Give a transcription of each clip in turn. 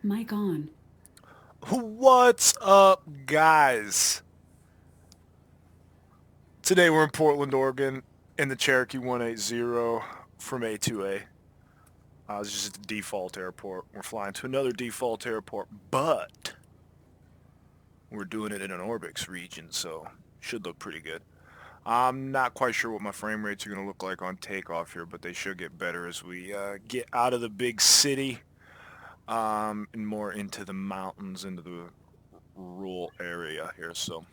Mic on. What's up, guys? Today we're in Portland, Oregon, in the Cherokee 180 from A2A. It's just a default airport. We're flying to another default airport, but we're doing it in an Orbix region, so should look pretty good. I'm not quite sure what my frame rates are going to look like on takeoff here, but they should get better as we get out of the big city and more into the mountains, into the rural area here. So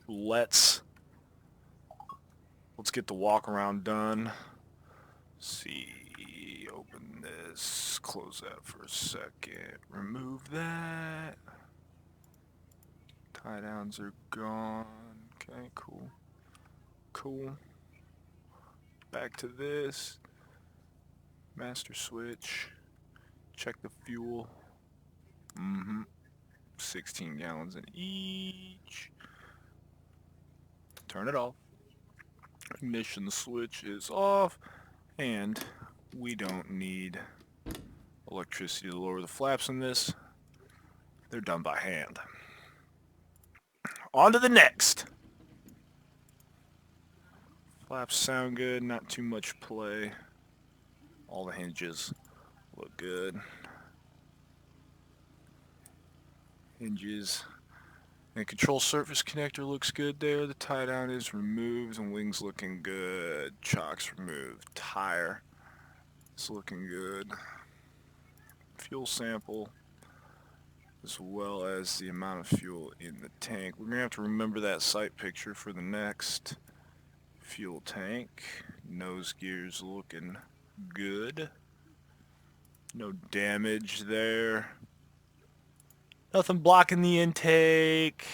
let's Let's get the walk around done. See, open this, close that for a second, remove that. Tie downs are gone. Okay, cool. Cool. Back to this. Master switch. Check the fuel. 16 gallons in each. Turn it off. Ignition switch is off. And we don't need electricity to lower the flaps in this. They're done by hand. On to the next. Flaps sound good, not too much play. All the hinges look good. Hinges. And control surface connector looks good there. The tie down is removed and wings looking good. Chocks removed. Tire is looking good. Fuel sample as well as the amount of fuel in the tank. We're going to have to remember that sight picture for the next fuel tank. Nose gears looking good. No damage there. Nothing blocking the intake.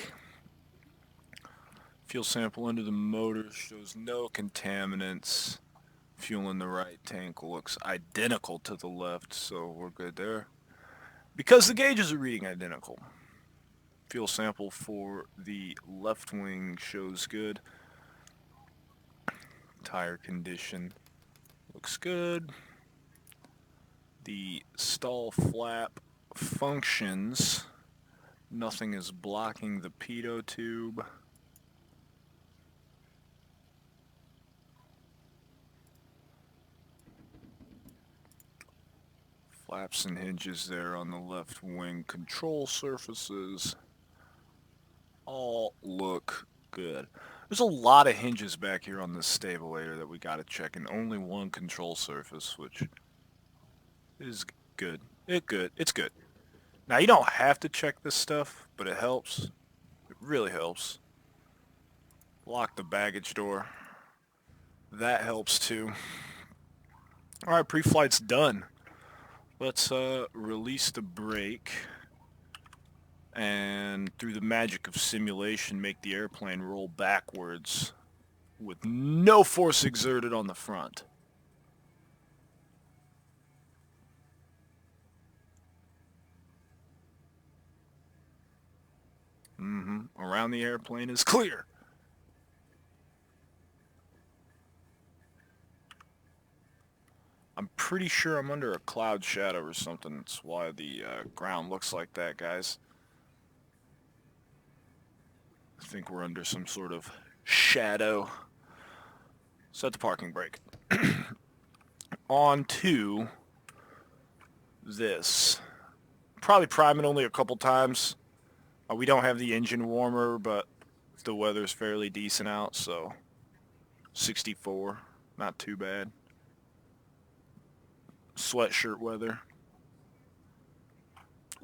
Fuel sample under the motor shows no contaminants. Fuel in the right tank looks identical to the left, so we're good there. Because the gauges are reading identical. Fuel sample for the left wing shows good. Tire condition looks good. The stall flap functions. Nothing is blocking the pitot tube. Flaps and hinges there on the left wing. Control surfaces all look good. There's a lot of hinges back here on this stabilator that we got to check, and only one control surface, which is good. It's good. Now, you don't have to check this stuff, but it helps. It really helps. Lock the baggage door. That helps too. Alright, pre-flight's done. Let's release the brake and through the magic of simulation make the airplane roll backwards with no force exerted on the front. Around the airplane is clear. I'm pretty sure I'm under a cloud shadow or something. That's why the ground looks like that, guys. I think we're under some sort of shadow. Set the parking brake. On to this. Probably prime it only a couple times. We don't have the engine warmer, but the weather's fairly decent out, so 64, not too bad. Sweatshirt weather.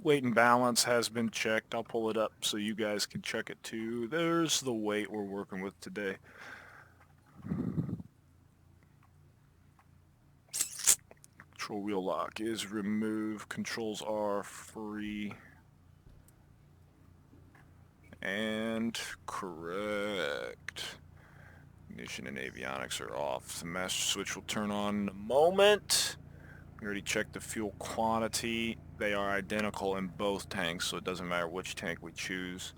Weight and balance has been checked. I'll pull it up so you guys can check it too. There's the weight we're working with today. Control wheel lock is removed. Controls are free. And correct. Ignition and avionics are off. The master switch will turn on in a moment. We already checked the fuel quantity. They are identical in both tanks, so it doesn't matter which tank we choose.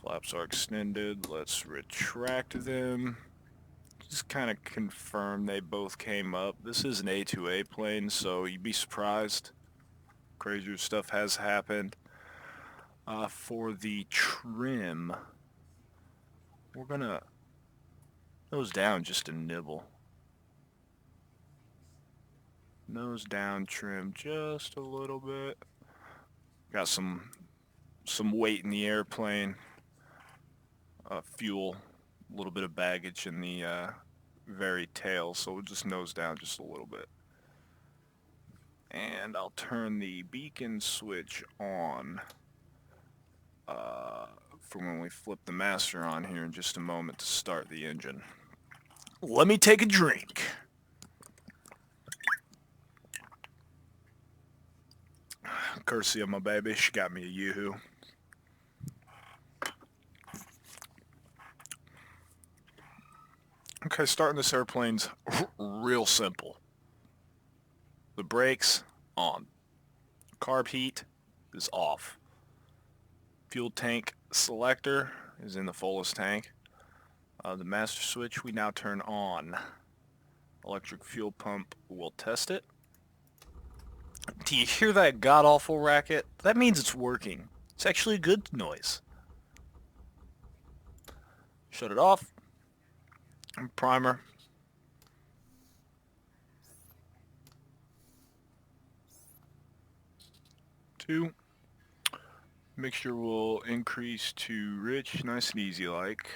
Flaps are extended. Let's retract them. Just kind of confirm they both came up. This is an A2A plane, so you'd be surprised. Crazier stuff has happened. For the trim, we're gonna nose down just a nibble. Nose down trim just a little bit. Got some weight in the airplane. Fuel, a little bit of baggage in the very tail, so we'll just nose down just a little bit. And I'll turn the beacon switch on for when we flip the master on here in just a moment to start the engine. Let me take a drink. Courtesy of my baby, she got me a Yoo-hoo. Okay, starting this airplane's real simple. The brakes on. Carb heat is off. Fuel tank selector is in the fullest tank. The master switch we now turn on. Electric fuel pump, we'll test it. Do you hear that god-awful racket? That means it's working. It's actually a good noise. Shut it off. Primer. Two. Mixture will increase to rich, nice and easy like.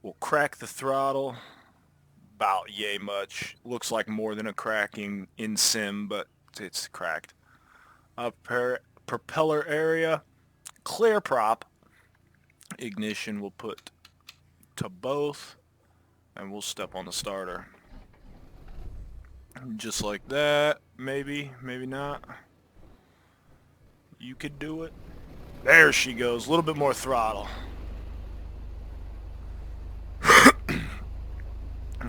We'll crack the throttle. About yay much. Looks like more than a cracking in sim, but it's cracked. Propeller area, clear prop. Ignition we'll put to both, and we'll step on the starter. Just like that. Maybe, maybe not. You could do it. There she goes. A little bit more throttle.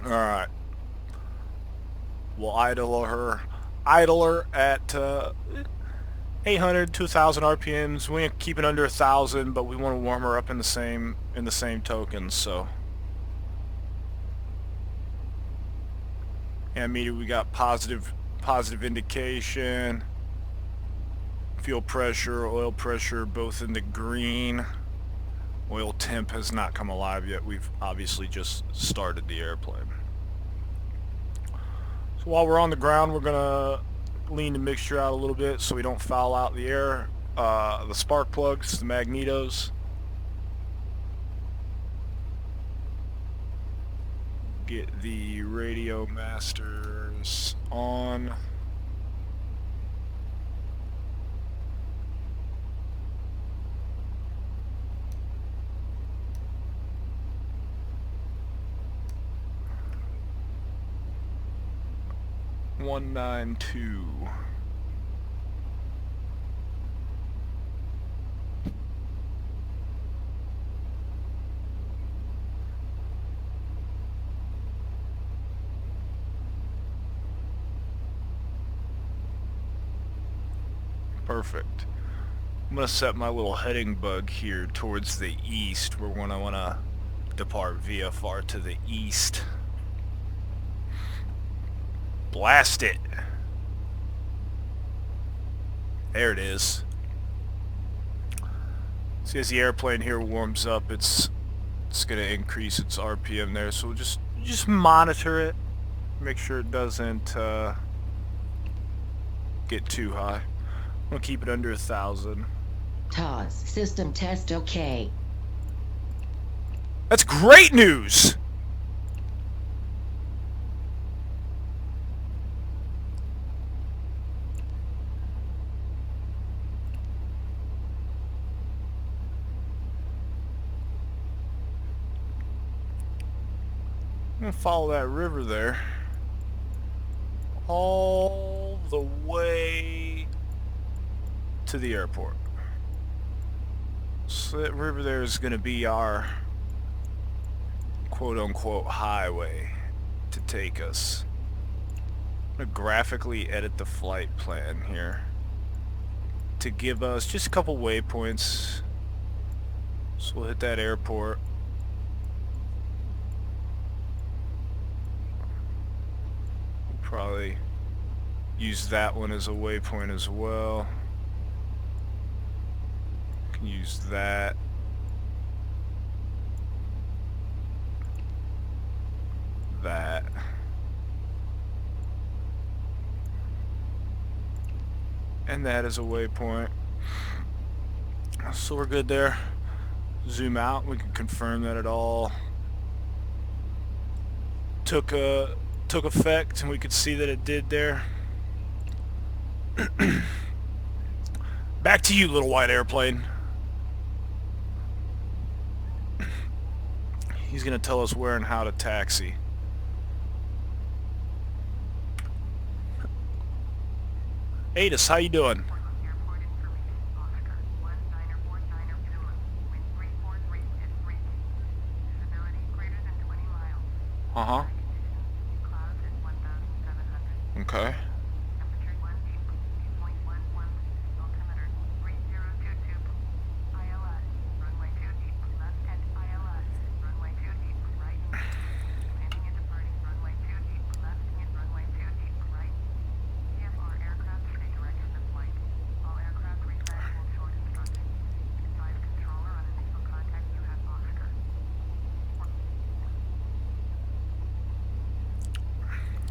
Alright. We'll idle her at 800 to 1,000 RPMs. We ain't keep it under 1,000, but we want to warm her up in the same token. So, ammeter, we got positive indication. Fuel pressure, oil pressure, both in the green. Oil temp has not come alive yet. We've obviously just started the airplane. So while we're on the ground, we're gonna lean the mixture out a little bit so we don't foul out the air. The spark plugs, the magnetos. Get the radio masters on. "192. Perfect. I'm going to set my little heading bug here towards the east. We're going to want to depart VFR to the east. Blast it. There it is. See, as the airplane here warms up, it's going to increase its RPM there. So we'll just monitor it. Make sure it doesn't get too high. I'm going to keep it under 1,000. TOS system test okay. That's great news! I'm going to follow that river there all the way to the airport. So that river there is going to be our quote-unquote highway to take us. I'm going to graphically edit the flight plan here to give us just a couple waypoints. So we'll hit that airport. Probably Use that one as a waypoint as well. Can use that. That. And that is a waypoint. So we're good there. Zoom out, we can confirm that it all took effect, and we could see that it did there. Back to you, little white airplane. He's gonna tell us where and how to taxi. Adis, how you doing? Uh-huh. Okay.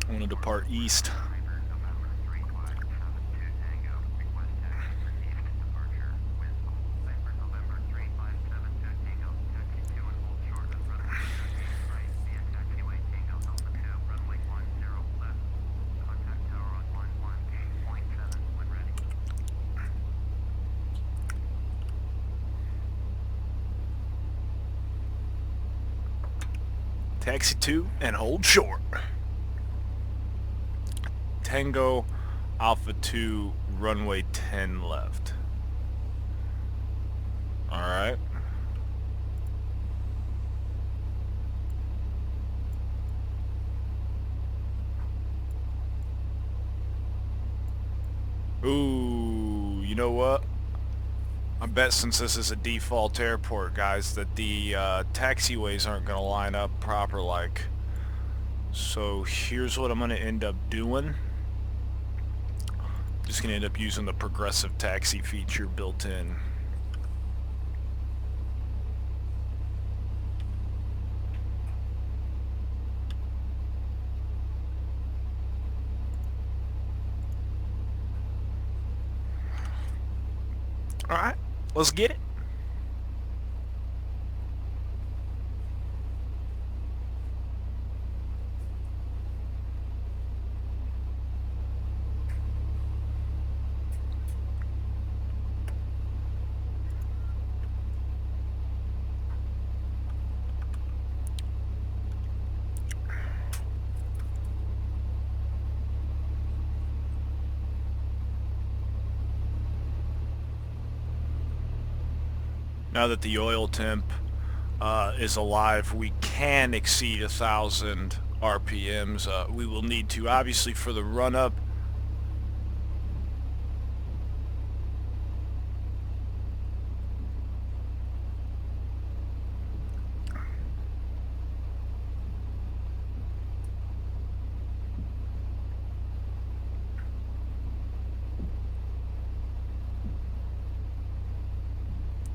I want to depart east. Taxi 2 and hold short. Tango Alpha 2, runway 10 left. Alright. Ooh, you know what? I bet since this is a default airport, guys, that the taxiways aren't going to line up proper like. So here's what I'm going to end up doing. Just going to end up using the progressive taxi feature built in. Alright, let's get it. Now that the oil temp is alive, we can exceed 1,000 RPMs. We will need to, obviously, for the run-up.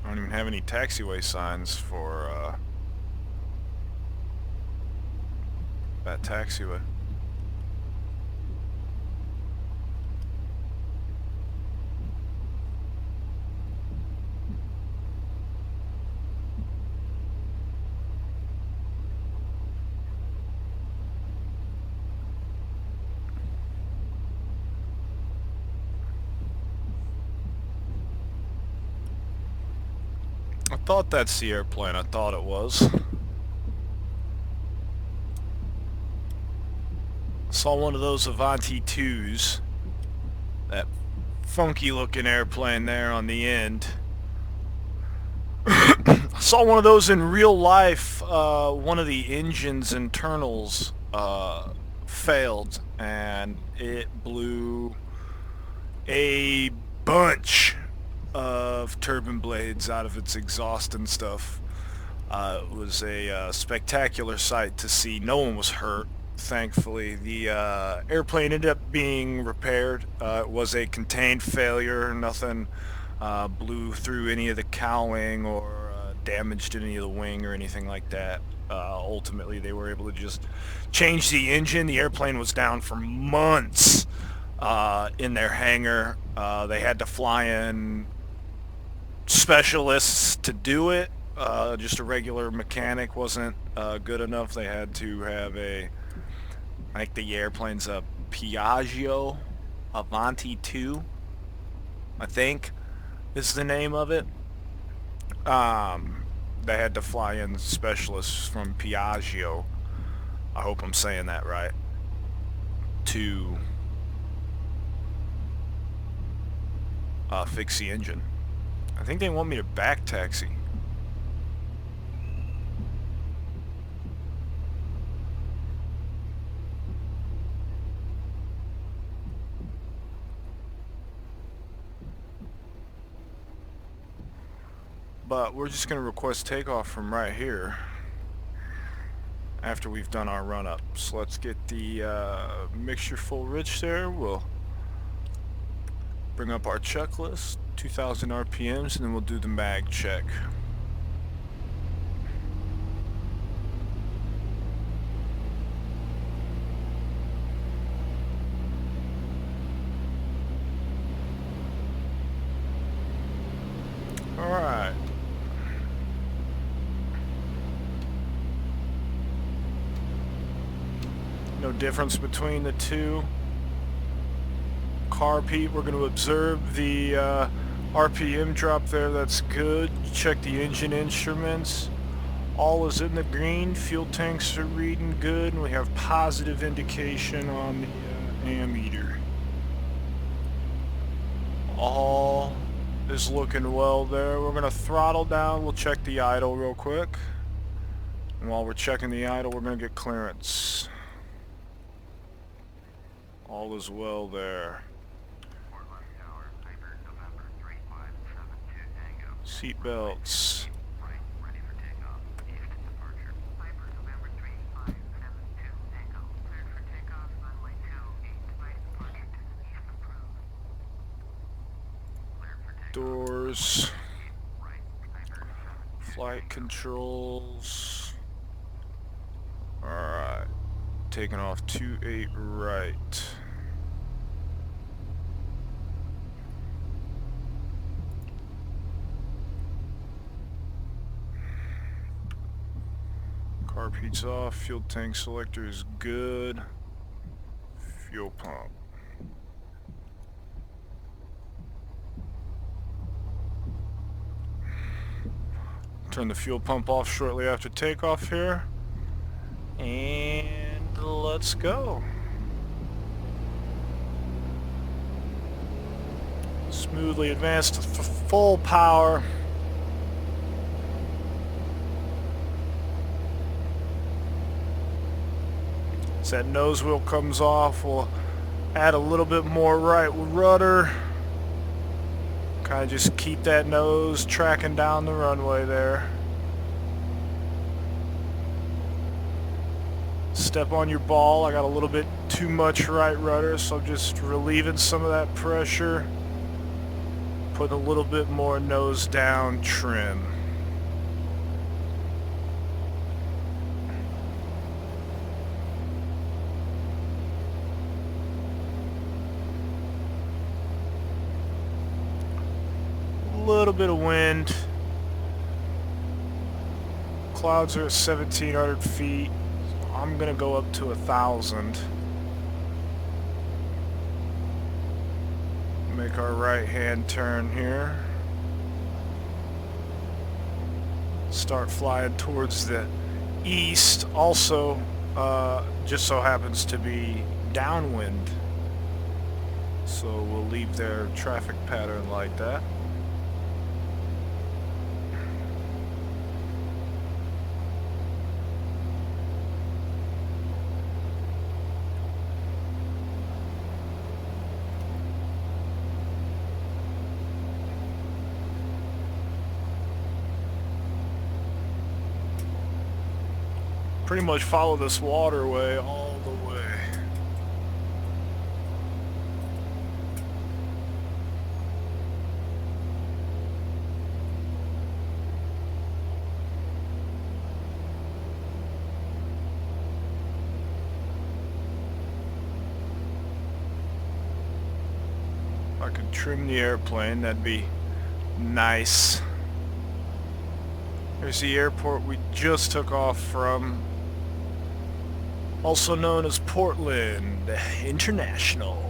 I don't even have any taxiway signs for that taxiway. I thought that's the airplane. I thought it was. Saw one of those Avanti 2s. That funky looking airplane there on the end. Saw one of those in real life. One of the engine's internals failed and it blew a bunch of turbine blades out of its exhaust and stuff. It was a spectacular sight to see. No one was hurt. thankfully. The airplane ended up being repaired. It was a contained failure. Nothing blew through any of the cowling or damaged any of the wing or anything like that. Ultimately, they were able to just change the engine. The airplane was down for months in their hangar. They had to fly in specialists to do it. Just a regular mechanic wasn't good enough. They had to have I think the airplane's a Piaggio Avanti 2, I think is the name of it. They had to fly in specialists from Piaggio, I hope I'm saying that right, to fix the engine. I think they want me to back taxi. But we're just going to request takeoff from right here after we've done our run-up. So let's get the mixture full rich there. We'll bring up our checklist, 2,000 RPMs, and then we'll do the mag check. Alright. No difference between the two. Carb heat, we're going to observe the RPM drop there. That's good. Check the engine instruments. All is in the green. Fuel tanks are reading good, and we have positive indication on the ammeter. All is looking well there. We're going to throttle down. We'll check the idle real quick. And while we're checking the idle, we're going to get clearance. All is well there. Seat belts. Doors. Flight controls. Alright. Taking off 28 right. Carb heat's off, fuel tank selector is good. Fuel pump. Turn the fuel pump off shortly after takeoff here. And let's go. Smoothly advance to full power. As that nose wheel comes off, we'll add a little bit more right rudder. Kind of just keep that nose tracking down the runway there. Step on your ball. I got a little bit too much right rudder, so I'm just relieving some of that pressure. Putting a little bit more nose down trim. Little bit of wind. Clouds are at 1,700 feet. I'm gonna go up to 1,000. Make our right hand turn here. Start flying towards the east. Also, just so happens to be downwind. So we'll leave their traffic pattern like that. pretty much follow this waterway all the way. If I could trim the airplane, that'd be nice. There's the airport we just took off from, also known as Portland International.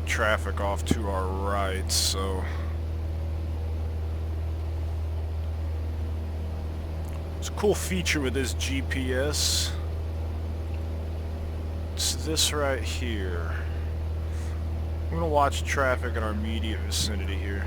Traffic off to our right, so it's a cool feature with this GPS. It's this right here. I'm gonna watch traffic in our immediate vicinity here.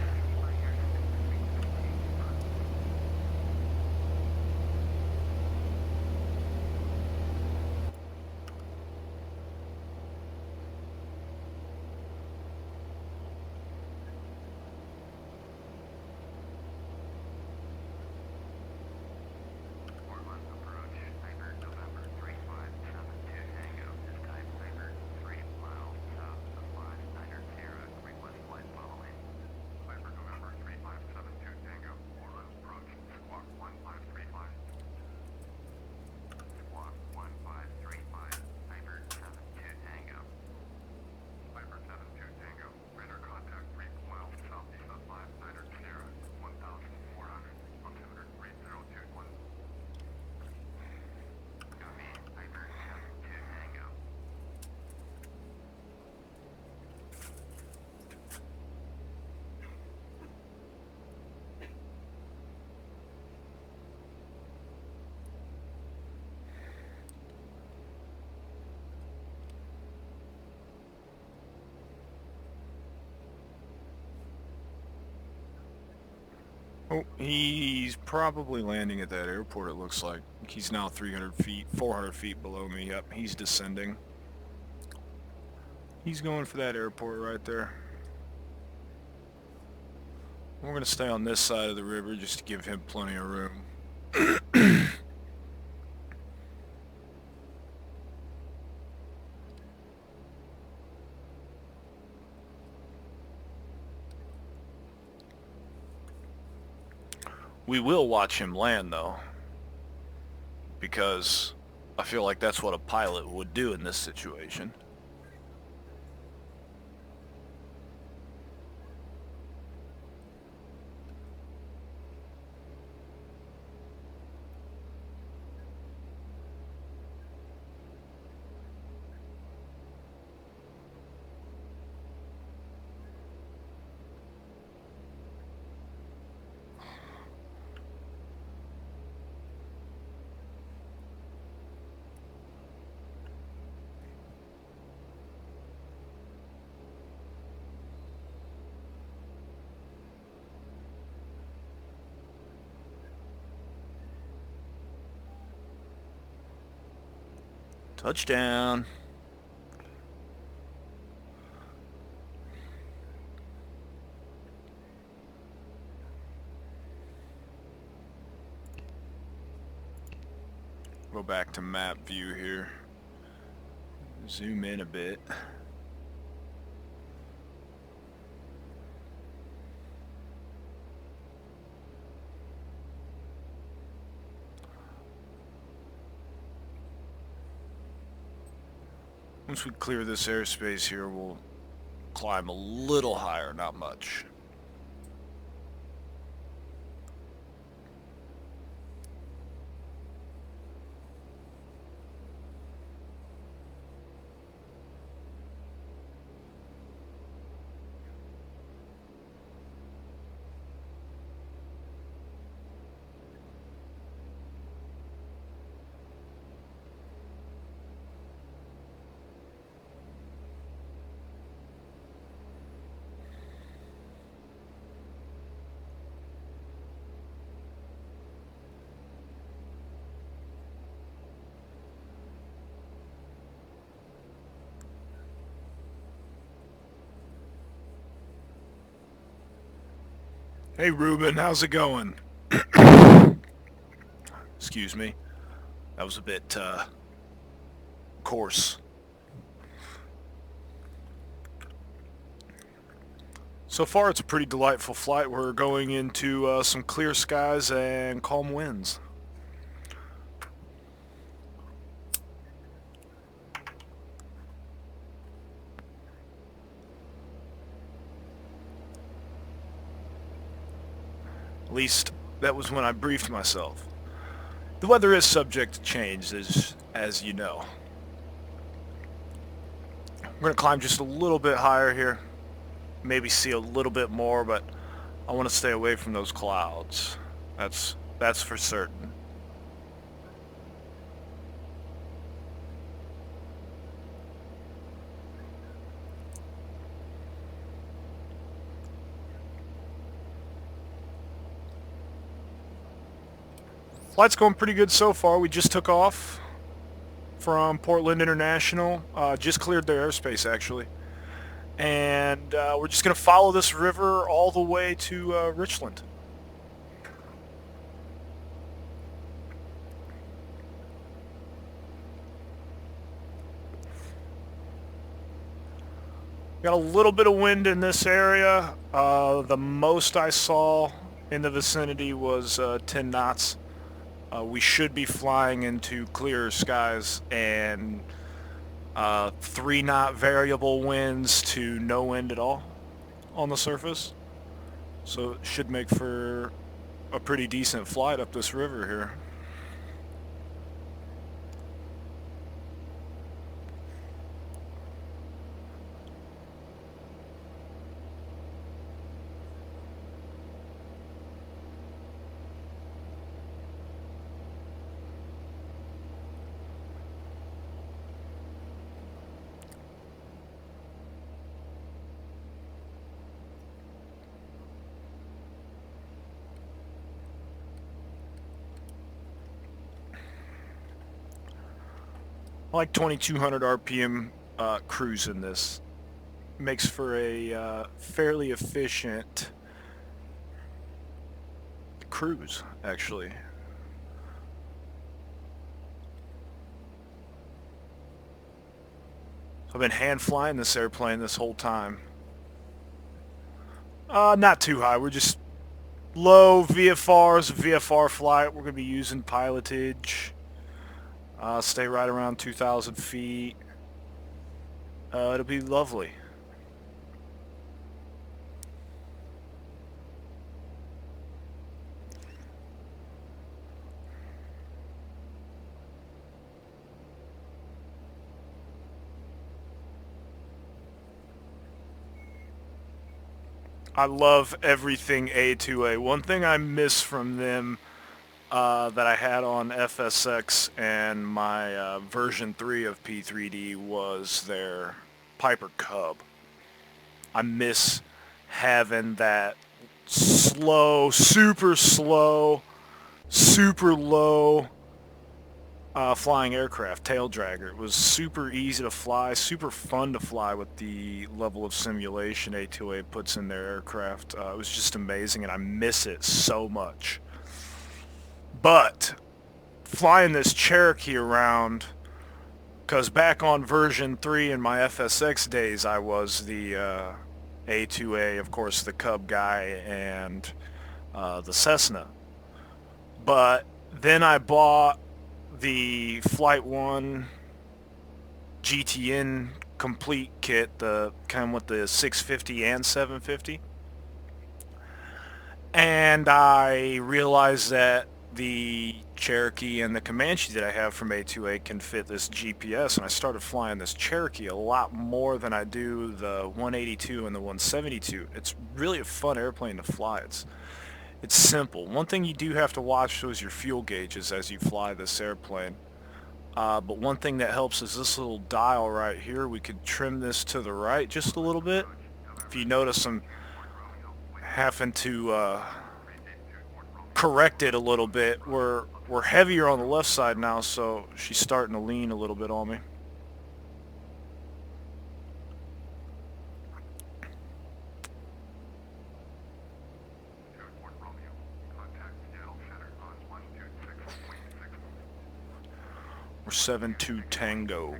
Oh, he's probably landing at that airport, it looks like. He's now 300 feet, 400 feet below me. Yep, he's descending. He's going for that airport right there. We're going to stay on this side of the river just to give him plenty of room. We will watch him land, though, because I feel like that's what a pilot would do in this situation. Touchdown. Go back to map view here. Zoom in a bit. Once we clear this airspace here, we'll climb a little higher, not much. Hey Ruben, how's it going? Excuse me. That was a bit coarse. So far it's a pretty delightful flight. We're going into some clear skies and calm winds. At least that was when I briefed myself. The weather is subject to change, as you know. We're going to climb just a little bit higher here. Maybe see a little bit more, but I want to stay away from those clouds. That's for certain. Flight's going pretty good so far. We just took off from Portland International. Just cleared their airspace, actually. And we're just going to follow this river all the way to Richland. Got a little bit of wind in this area. The most I saw in the vicinity was 10 knots. We should be flying into clearer skies, and 3-knot variable winds to no wind at all on the surface. So it should make for a pretty decent flight up this river here. I like 2200 RPM cruise in this. Makes for a fairly efficient cruise, actually. I've been hand flying this airplane this whole time. Not too high. We're just low VFRs, VFR flight. We're going to be using pilotage. Stay right around 2,000 feet. It'll be lovely. I love everything A2A. One thing I miss from them that I had on FSX and my version 3 of P3D was their Piper Cub. I miss having that slow, super low flying aircraft, tail dragger. It was super easy to fly, super fun to fly with the level of simulation A2A puts in their aircraft. It was just amazing, and I miss it so much. But flying this Cherokee around, because back on version 3 in my FSX days, I was the A2A, of course, the Cub guy, and the Cessna. But then I bought the Flight 1 GTN complete kit, the kind with the 650 and 750. And I realized that the Cherokee and the Comanche that I have from A2A can fit this GPS, and I started flying this Cherokee a lot more than I do the 182 and the 172. It's really a fun airplane to fly. It's simple. One thing you do have to watch is your fuel gauges as you fly this airplane. But one thing that helps is this little dial right here. We could trim this to the right just a little bit. If you notice, I'm having to correct it a little bit. We're heavier on the left side now, so she's starting to lean a little bit on me. or 7-2 Tango.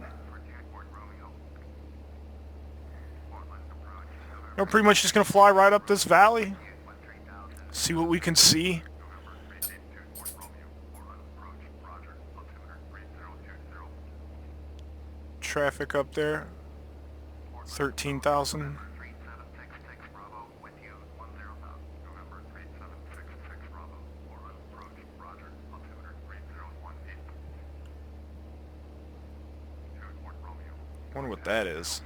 We're pretty much just going to fly right up this valley, see what we can see. Traffic up there, 13,000. Wonder what that is.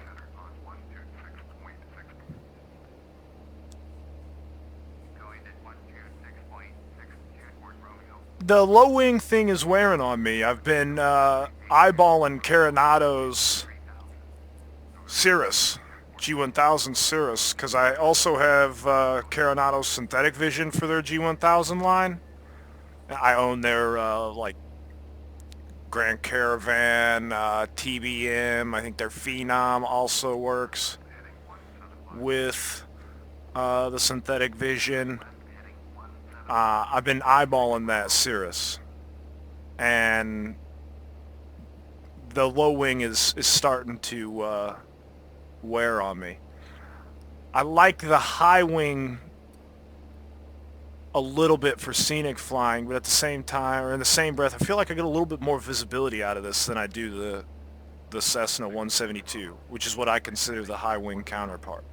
The low wing thing is wearing on me. I've been eyeballing Coronado's Cirrus, G1000 Cirrus, because I also have Coronado's synthetic vision for their G1000 line. I own their like Grand Caravan, TBM. I think their Phenom also works with the synthetic vision. I've been eyeballing that Cirrus, and the low wing is starting to wear on me. I like the high wing a little bit for scenic flying, but at the same time, or in the same breath, I feel like I get a little bit more visibility out of this than I do the Cessna 172, which is what I consider the high wing counterpart.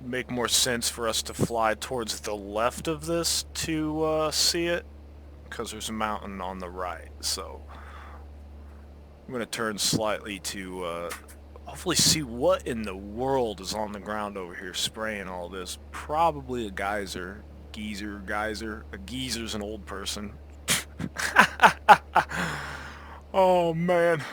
Make more sense for us to fly towards the left of this to see it, because there's a mountain on the right. So I'm going to turn slightly to hopefully see what in the world is on the ground over here spraying all this. Probably a geyser. Geyser. A geezer's an old person. Oh man.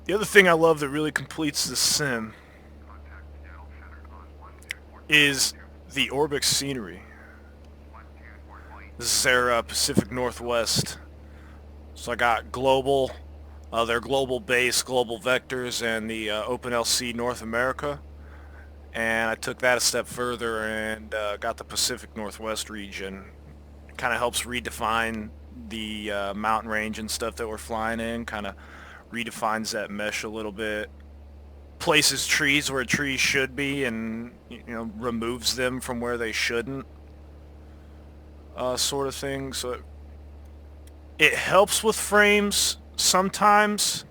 The other thing I love that really completes the sim is the Orbix scenery. This is their Pacific Northwest. So I got global, their global base, global vectors, and the OpenLC North America. And I took that a step further and got the Pacific Northwest region. It kind of helps redefine the mountain range and stuff that we're flying in, kind of redefines that mesh a little bit, places trees where trees should be, and removes them from where they shouldn't, sort of thing. So it helps with frames sometimes,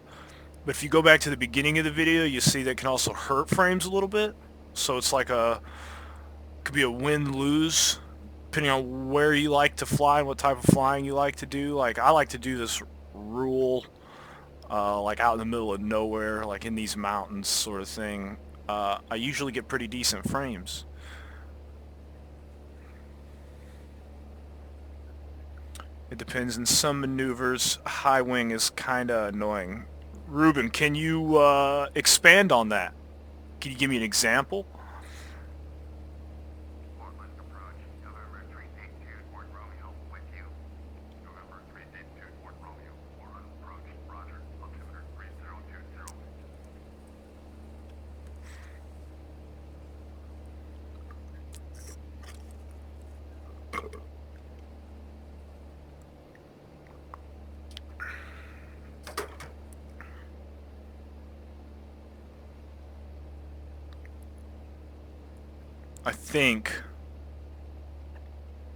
but if you go back to the beginning of the video, you see that it can also hurt frames a little bit. So it's like could be a win-lose depending on where you like to fly and what type of flying you like to do. Like I like to do this rural, like out in the middle of nowhere, like in these mountains sort of thing. I usually get pretty decent frames. It depends. In some maneuvers, high wing is kind of annoying. Ruben, can you expand on that? Can you give me an example?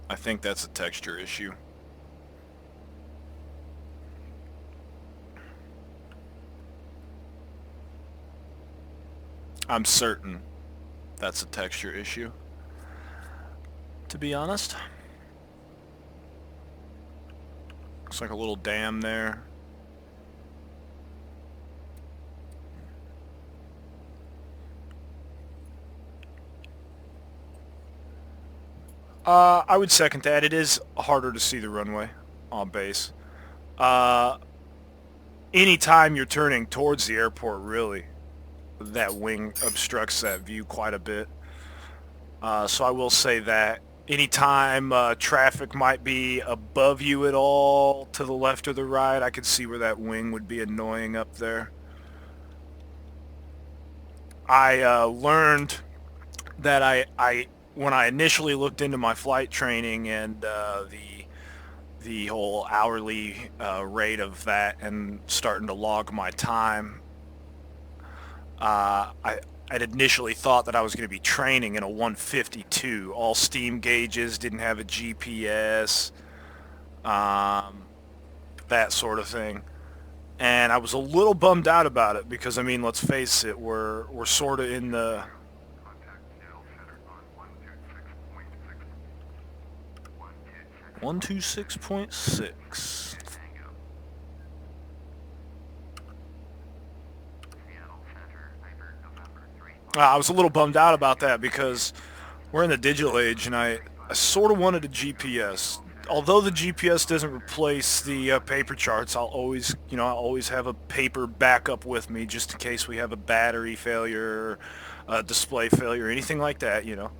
I think that's a texture issue. I'm certain that's a texture issue, to be honest. Looks like a little dam there. I would second that. It is harder to see the runway on base. Anytime you're turning towards the airport, really, that wing obstructs that view quite a bit. So I will say that anytime traffic might be above you at all, to the left or the right, I could see where that wing would be annoying up there. I learned that I when I initially looked into my flight training and the whole hourly rate of that and starting to log my time, I'd initially thought that I was going to be training in a 152, all steam gauges, didn't have a GPS, that sort of thing. And I was a little bummed out about it because, I mean, let's face it, we're sort of in the 126.6. I was a little bummed out about that because we're in the digital age, and I sort of wanted a GPS. Although the GPS doesn't replace the paper charts, I'll always have a paper backup with me just in case we have a battery failure, display failure, anything like that, you know.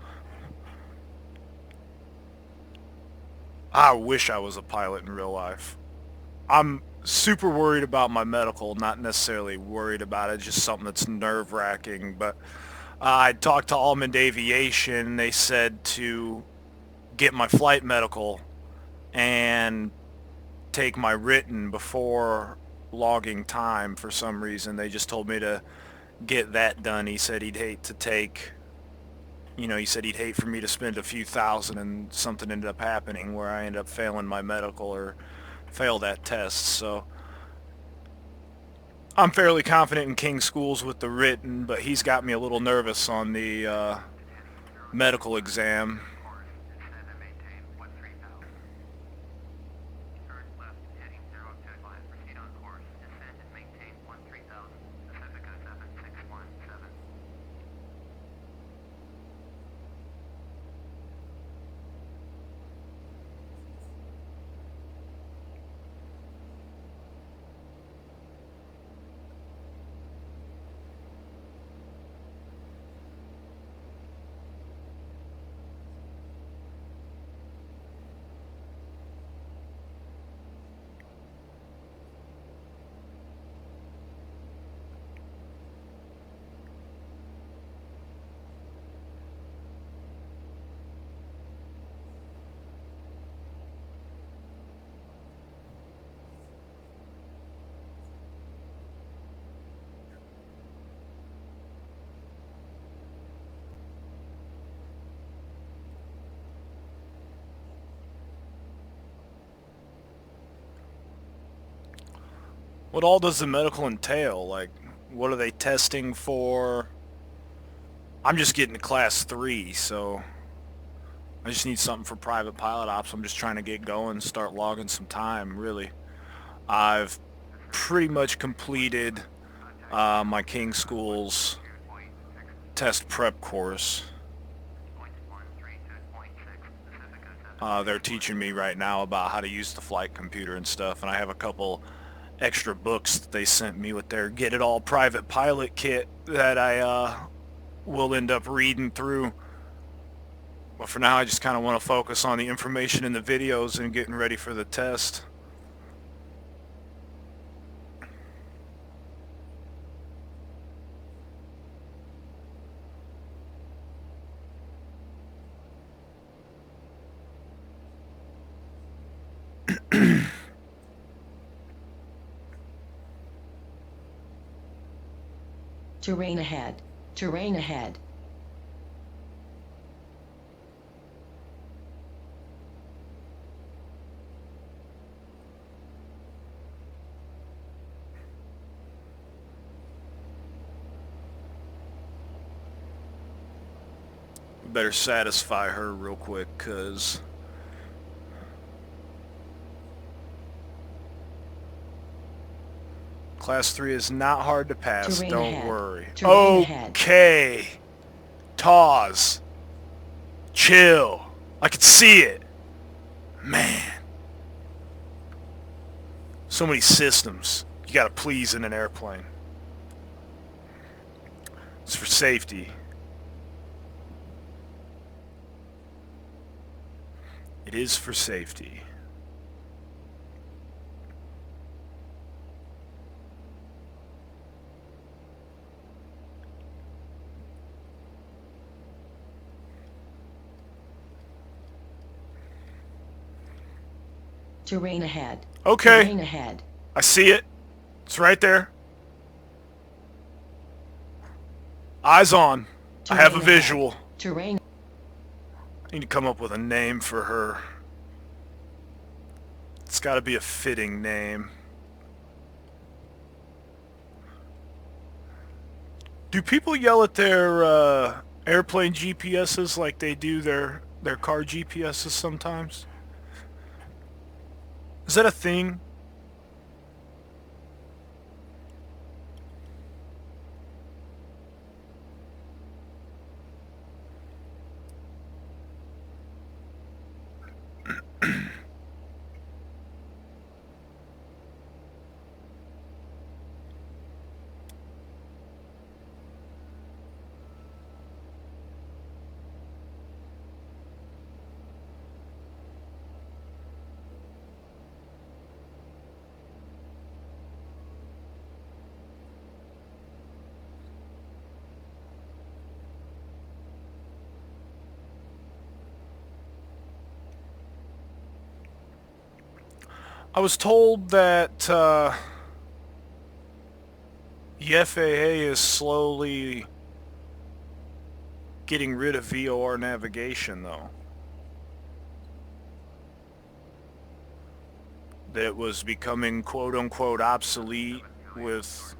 I wish I was a pilot in real life. I'm super worried about my medical, not necessarily worried about it, just something that's nerve-wracking. But I talked to Almond Aviation. They said to get my flight medical and take my written before logging time for some reason. They just told me to get that done. He said he'd hate to take, he said he'd hate for me to spend a few thousand and something ended up happening where I ended up failing my medical or fail that test. So I'm fairly confident in King Schools with the written, but he's got me a little nervous on the medical exam. What all does the medical entail? Like, what are they testing for? I'm just getting to class 3, so I just need something for private pilot ops. I'm just trying to get going, start logging some time, really. I've pretty much completed my King Schools test prep course. They're teaching me right now about how to use the flight computer and stuff, and I have a couple extra books that they sent me with their Get It All Private Pilot kit that I will end up reading through. But for now, I just kind of want to focus on the information in the videos and getting ready for the test. Terrain ahead. Terrain ahead. Better satisfy her real quick, because Class 3 is not hard to pass, Terrain don't ahead. worry. Terrain ahead. Okay. Taz. Chill. I can see it. Man. So many systems you gotta please in an airplane. It's for safety. It is for safety. Terrain ahead. Okay. Terrain ahead. I see it. It's right there. Eyes on. I have a Terrain visual. ahead. Terrain. I need to come up with a name for her. It's got to be a fitting name. Do people yell at their airplane GPSs like they do their car GPSs sometimes? Is that a thing? I was told that the FAA is slowly getting rid of VOR navigation, though. That it was becoming quote-unquote obsolete with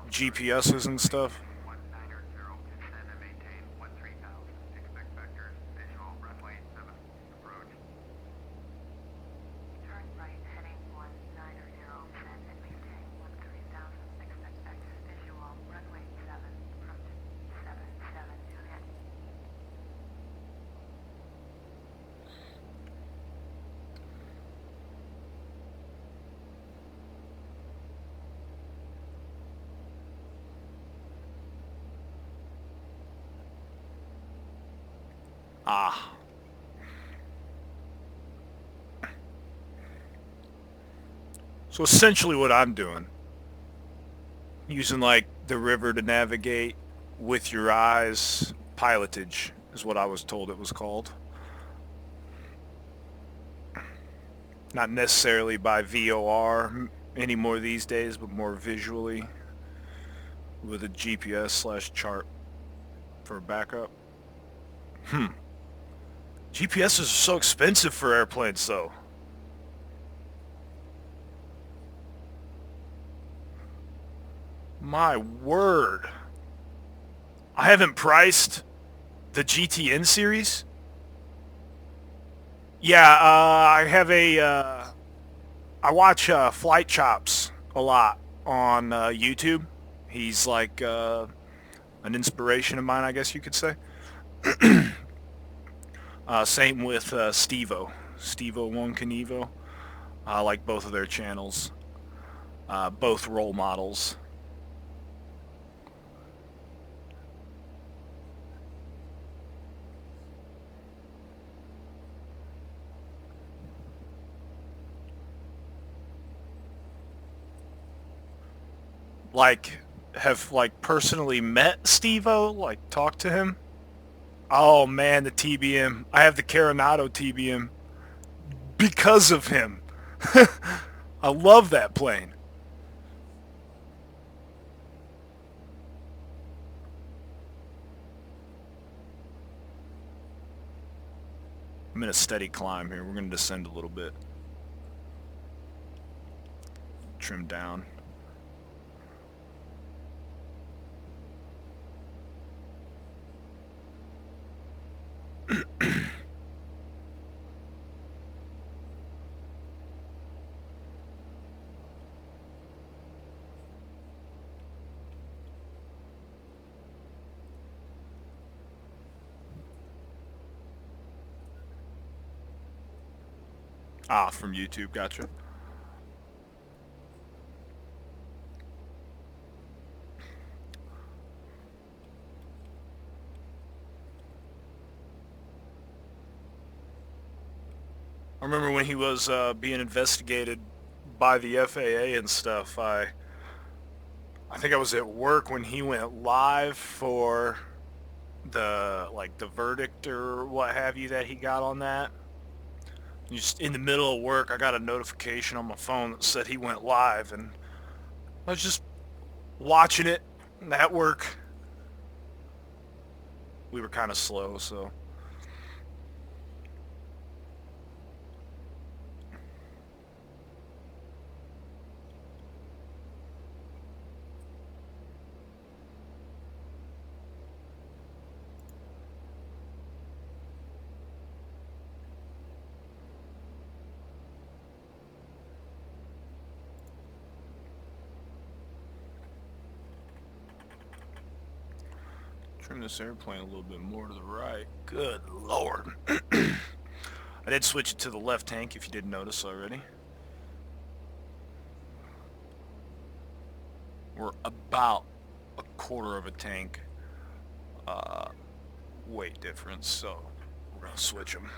GPSs and stuff. Ah. So essentially what I'm doing, using like the river to navigate with your eyes, pilotage is what I was told it was called. Not necessarily by VOR anymore these days, but more visually with a GPS/chart for backup. GPSs are so expensive for airplanes, though. My word. I haven't priced the GTN series. Yeah, I have I watch Flight Chops a lot on YouTube. He's like an inspiration of mine, I guess you could say. Same with Steve-O One Canevo. I like both of their channels. Both role models. Like, have like personally met Steve-O, like talked to him. Oh man, the TBM. I have the Coronado TBM because of him. I love that plane. I'm in a steady climb here. We're going to descend a little bit. Trim down. Ah, from YouTube, gotcha. I remember when he was being investigated by the FAA and stuff. I think I was at work when he went live for the verdict or what have you that he got on that. Just in the middle of work, I got a notification on my phone that said he went live, and I was just watching it at work. We were kind of slow, so. Trim this airplane a little bit more to the right. Good Lord. I did switch it to the left tank, if you didn't notice already. We're about a quarter of a tank weight difference, so we're going to switch them.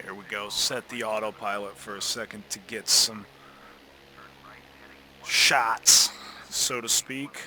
Here we go. Set the autopilot for a second to get some shots, so to speak.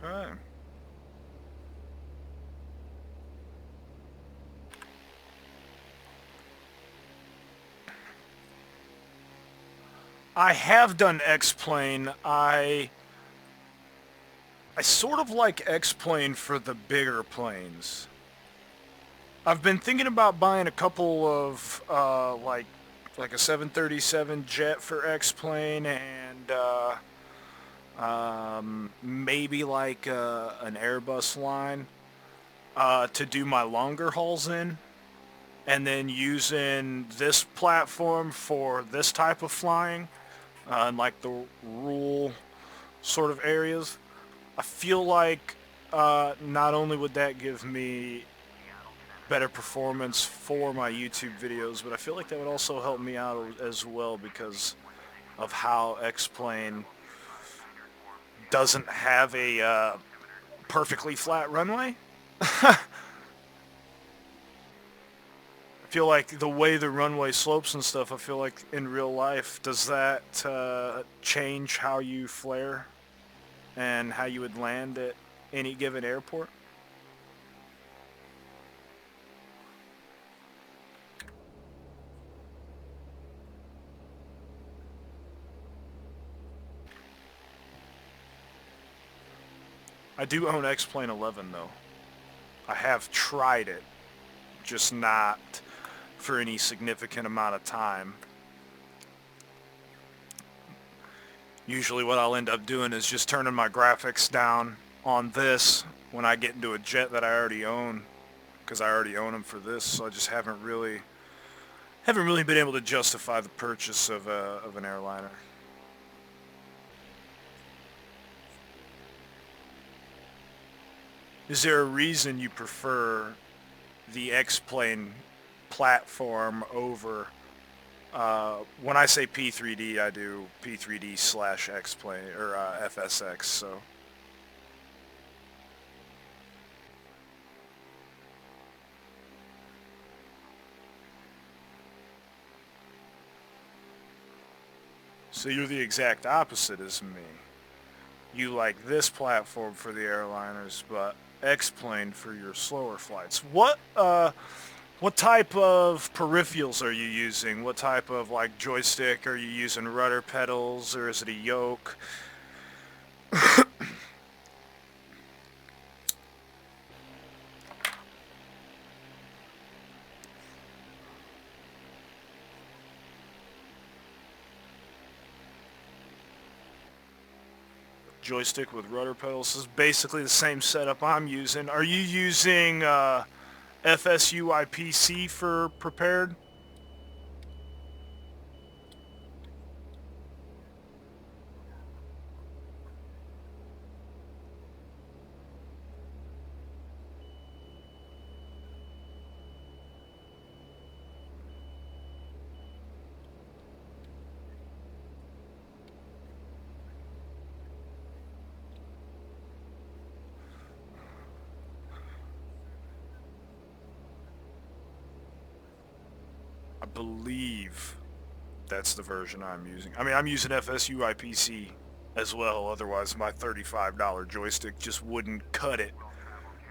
Okay. I have done X-Plane. I sort of like X-Plane for the bigger planes. I've been thinking about buying a couple of like a 737 jet for X-Plane and maybe like an Airbus line to do my longer hauls in, and then using this platform for this type of flying in like the rural sort of areas. I feel like not only would that give me better performance for my YouTube videos, but I feel like that would also help me out as well because of how X-Plane doesn't have a perfectly flat runway. I feel like the way the runway slopes and stuff, I feel like in real life, does that change how you flare and how you would land at any given airport? I do own X-Plane 11 though. I have tried it, just not for any significant amount of time. Usually what I'll end up doing is just turning my graphics down on this when I get into a jet that I already own, because I already own them for this, so I just haven't really been able to justify the purchase of an airliner. Is there a reason you prefer the X-Plane platform over, when I say P3D, I do P3D slash X-Plane, or FSX, so. So you're the exact opposite as me. You like this platform for the airliners, but X-Plane for your slower flights. What type of peripherals are you using? What type of like joystick? Are you using rudder pedals, or is it a yoke? Joystick with rudder pedals is basically the same setup I'm using. Are you using FSUIPC for prepared? I believe that's the version I'm using. I mean, I'm using FSUIPC as well, otherwise my $35 joystick just wouldn't cut it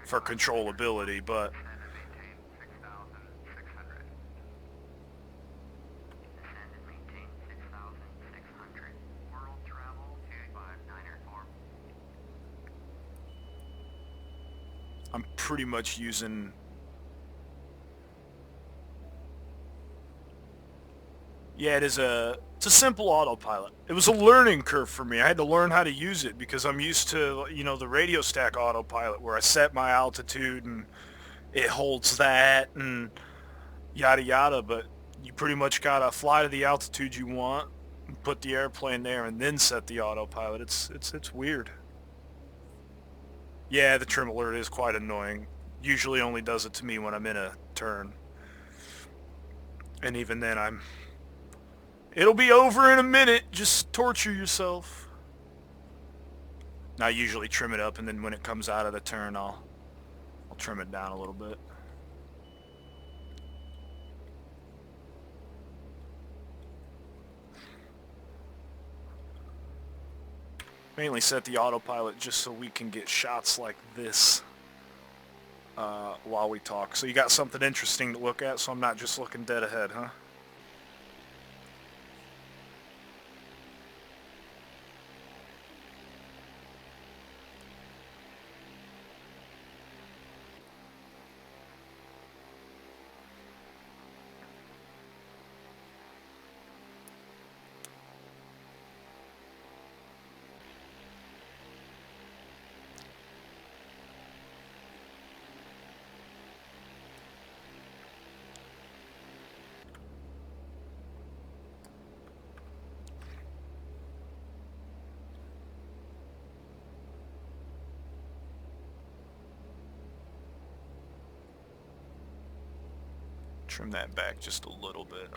for controllability, but I'm pretty much using... Yeah, it's a simple autopilot. It was a learning curve for me. I had to learn how to use it because I'm used to, the radio stack autopilot where I set my altitude and it holds that and yada yada, but you pretty much gotta fly to the altitude you want, put the airplane there, and then set the autopilot. It's weird. Yeah, the trim alert is quite annoying. Usually only does it to me when I'm in a turn. And even then it'll be over in a minute, just torture yourself. I usually trim it up, and then when it comes out of the turn, I'll trim it down a little bit. Mainly set the autopilot just so we can get shots like this while we talk. So you got something interesting to look at, so I'm not just looking dead ahead, huh? Trim that back just a little bit.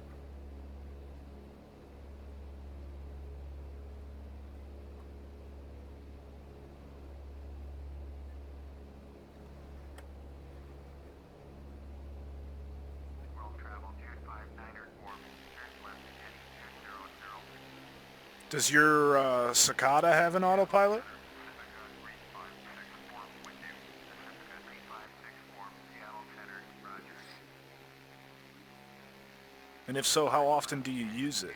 Does your Cicada have an autopilot? And if so, how often do you use it?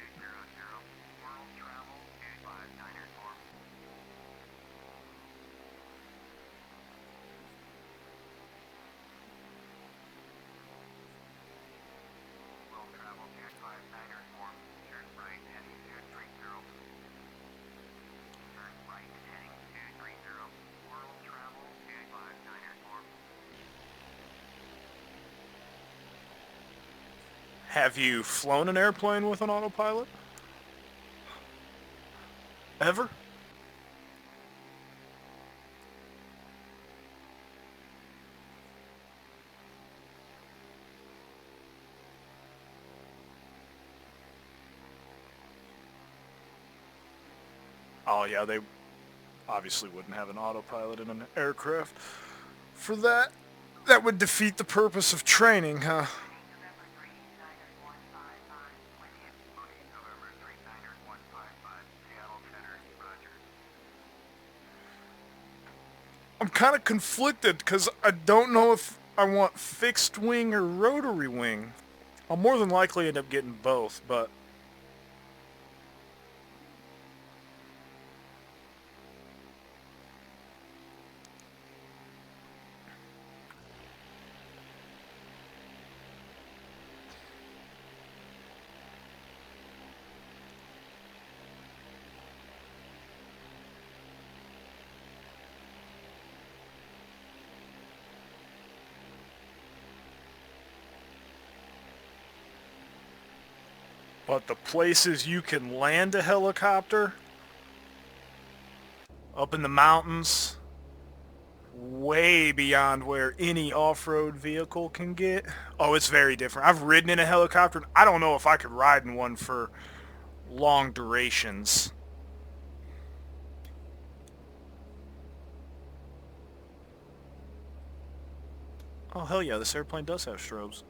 Have you flown an airplane with an autopilot? Ever? Oh yeah, they obviously wouldn't have an autopilot in an aircraft. For that, that would defeat the purpose of training, huh? I'm kind of conflicted because I don't know if I want fixed wing or rotary wing. I'll more than likely end up getting both, but the places you can land a helicopter up in the mountains, way beyond where any off-road vehicle can get. Oh, it's very different. I've ridden in a helicopter. I don't know if I could ride in one for long durations. Oh, hell yeah, this airplane does have strobes.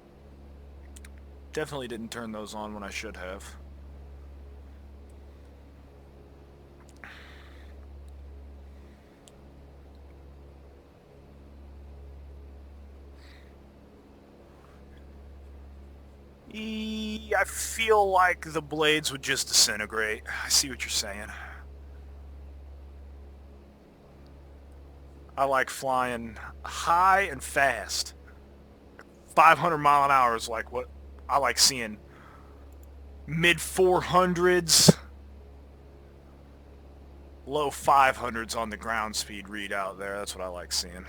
Definitely didn't turn those on when I should have. I feel like the blades would just disintegrate. I see what you're saying. I like flying high and fast. 500 mile an hour is like what I like seeing. Mid 400s, low 500s on the ground speed readout there. That's what I like seeing.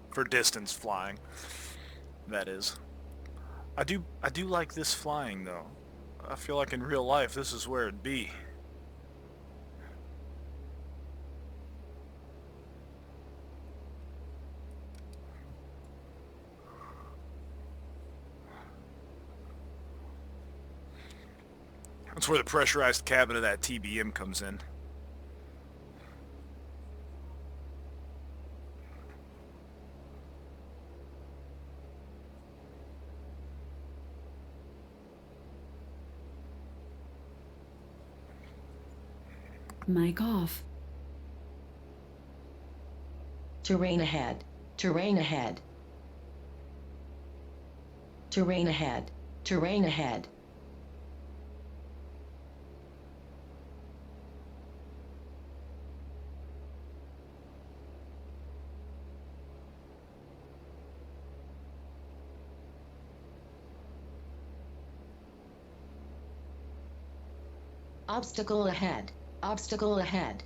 For distance flying, that is. I do like this flying though. I feel like in real life this is where it'd be. That's where the pressurized cabin of that TBM comes in. Mic off. Terrain ahead. Terrain ahead. Terrain ahead. Terrain ahead. Obstacle ahead. Obstacle ahead.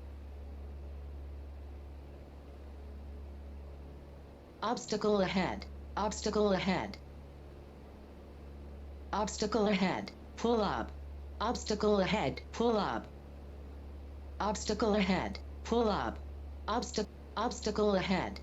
Obstacle ahead. Obstacle ahead. Obstacle ahead. Pull up. Obstacle ahead. Pull up. Obstacle ahead. Pull up. Obstacle ahead.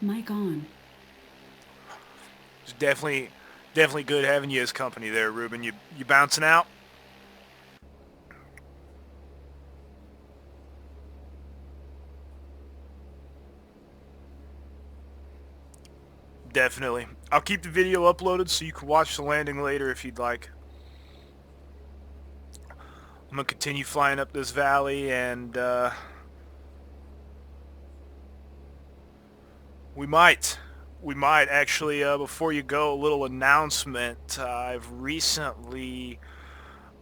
Mic on. It's definitely good having you as company there, Ruben. You bouncing out? Definitely. I'll keep the video uploaded so you can watch the landing later if you'd like. I'm gonna continue flying up this valley, and we might actually. Before you go, a little announcement. I've recently,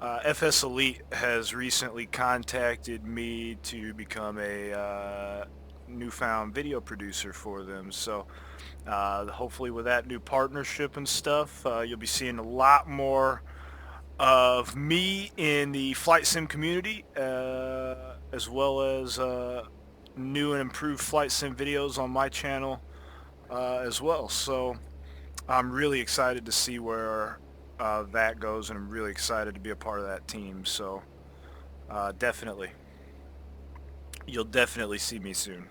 FS Elite has recently contacted me to become a newfound video producer for them. So hopefully, with that new partnership and stuff, you'll be seeing a lot more of me in the flight sim community, as well as new and improved flight sim videos on my channel as well. So I'm really excited to see where that goes, and I'm really excited to be a part of that team. So definitely, you'll definitely see me soon.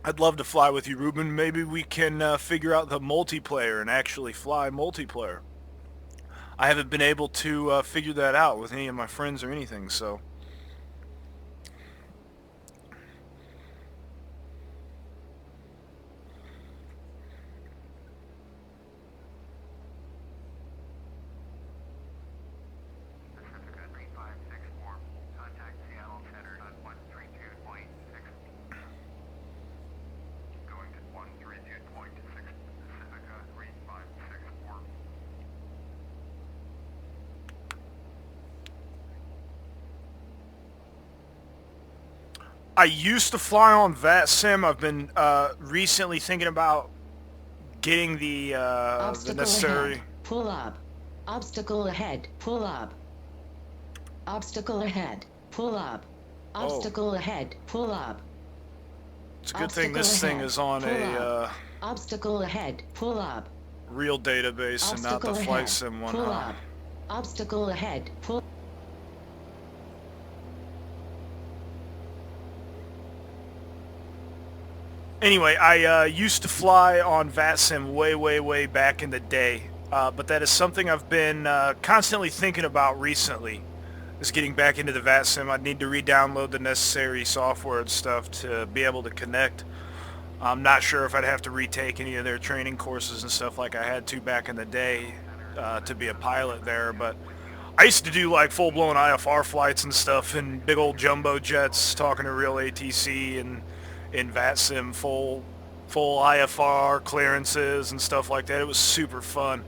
I'd love to fly with you, Ruben. Maybe we can figure out the multiplayer and actually fly multiplayer. I haven't been able to figure that out with any of my friends or anything, so... I used to fly on VATSIM. I've been recently thinking about getting the necessary... ahead. Pull up. Obstacle ahead. Pull up. Obstacle ahead. Pull up. Obstacle ahead. Pull up. It's a good thing this thing is on a obstacle ahead. Pull up. real database and not the flight sim one, Pull huh? up. Obstacle ahead. Pull. Anyway, I used to fly on VATSIM way back in the day, but that is something I've been constantly thinking about recently, is getting back into the VATSIM. I'd need to re-download the necessary software and stuff to be able to connect. I'm not sure if I'd have to retake any of their training courses and stuff like I had to back in the day to be a pilot there, but I used to do like full-blown IFR flights and stuff in big old jumbo jets, talking to real ATC and in VATSIM, full IFR clearances and stuff like that. It was super fun.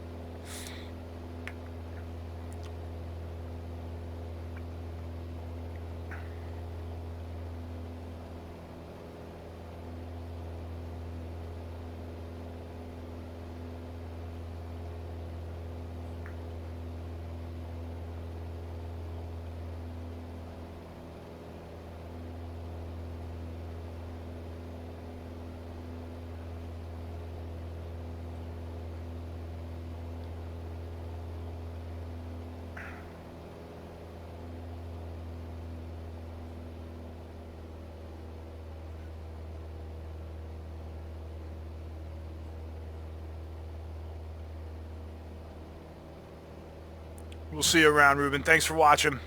We'll see you around, Ruben. Thanks for watching.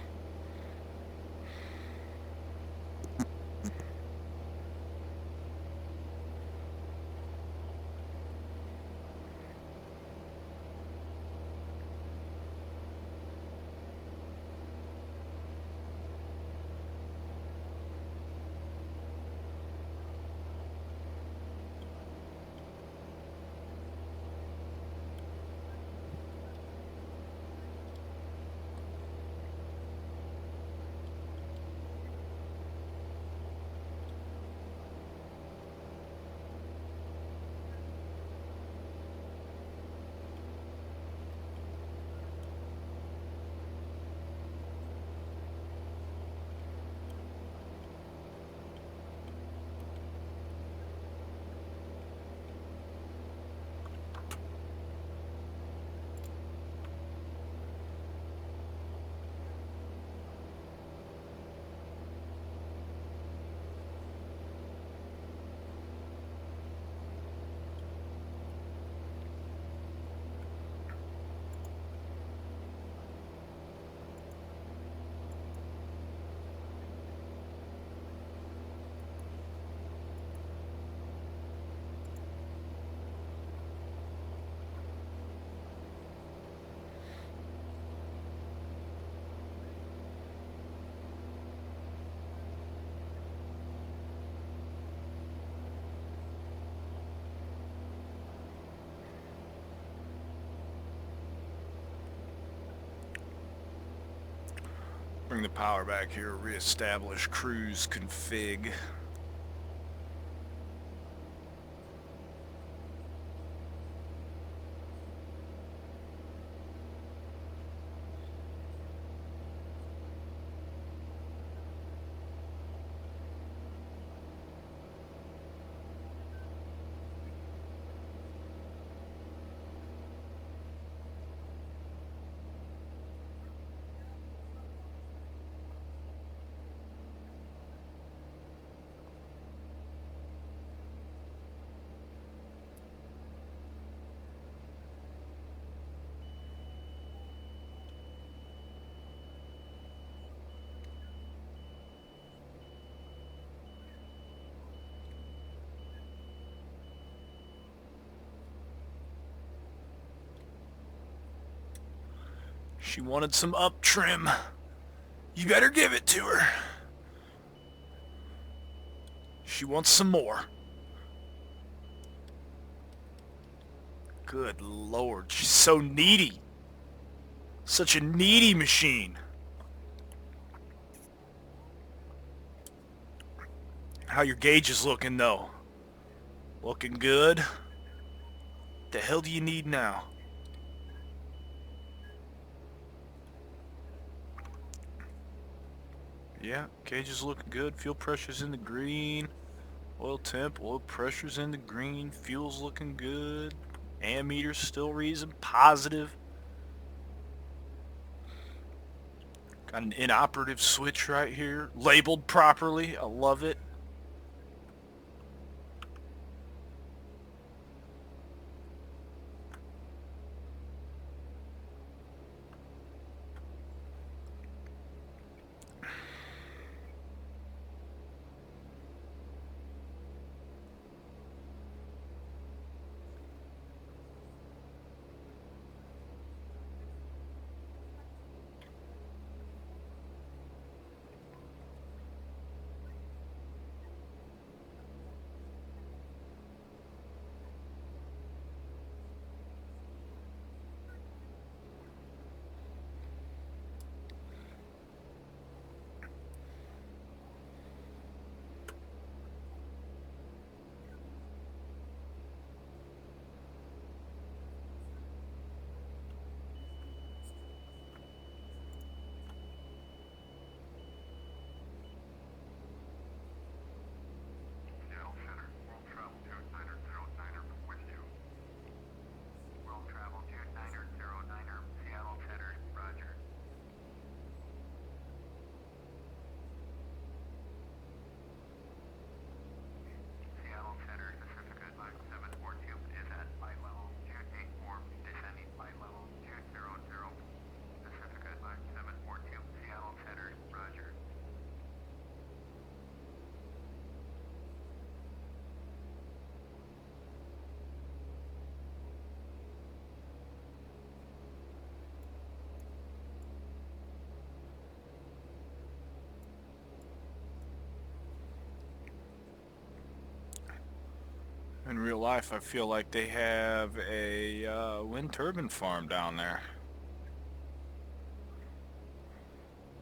bring the power back here, reestablish cruise config. She wanted some up trim. You better give it to her. She wants some more. Good Lord, she's so needy. Such a needy machine. How your gauge is looking though? Looking good? The hell do you need now? Yeah, gauge is looking good. Fuel pressure's in the green. Oil temp, oil pressure's in the green. Fuel's looking good. Ammeter's still reading positive. Got an inoperative switch right here. Labeled properly. I love it. In real life, I feel like they have a wind turbine farm down there.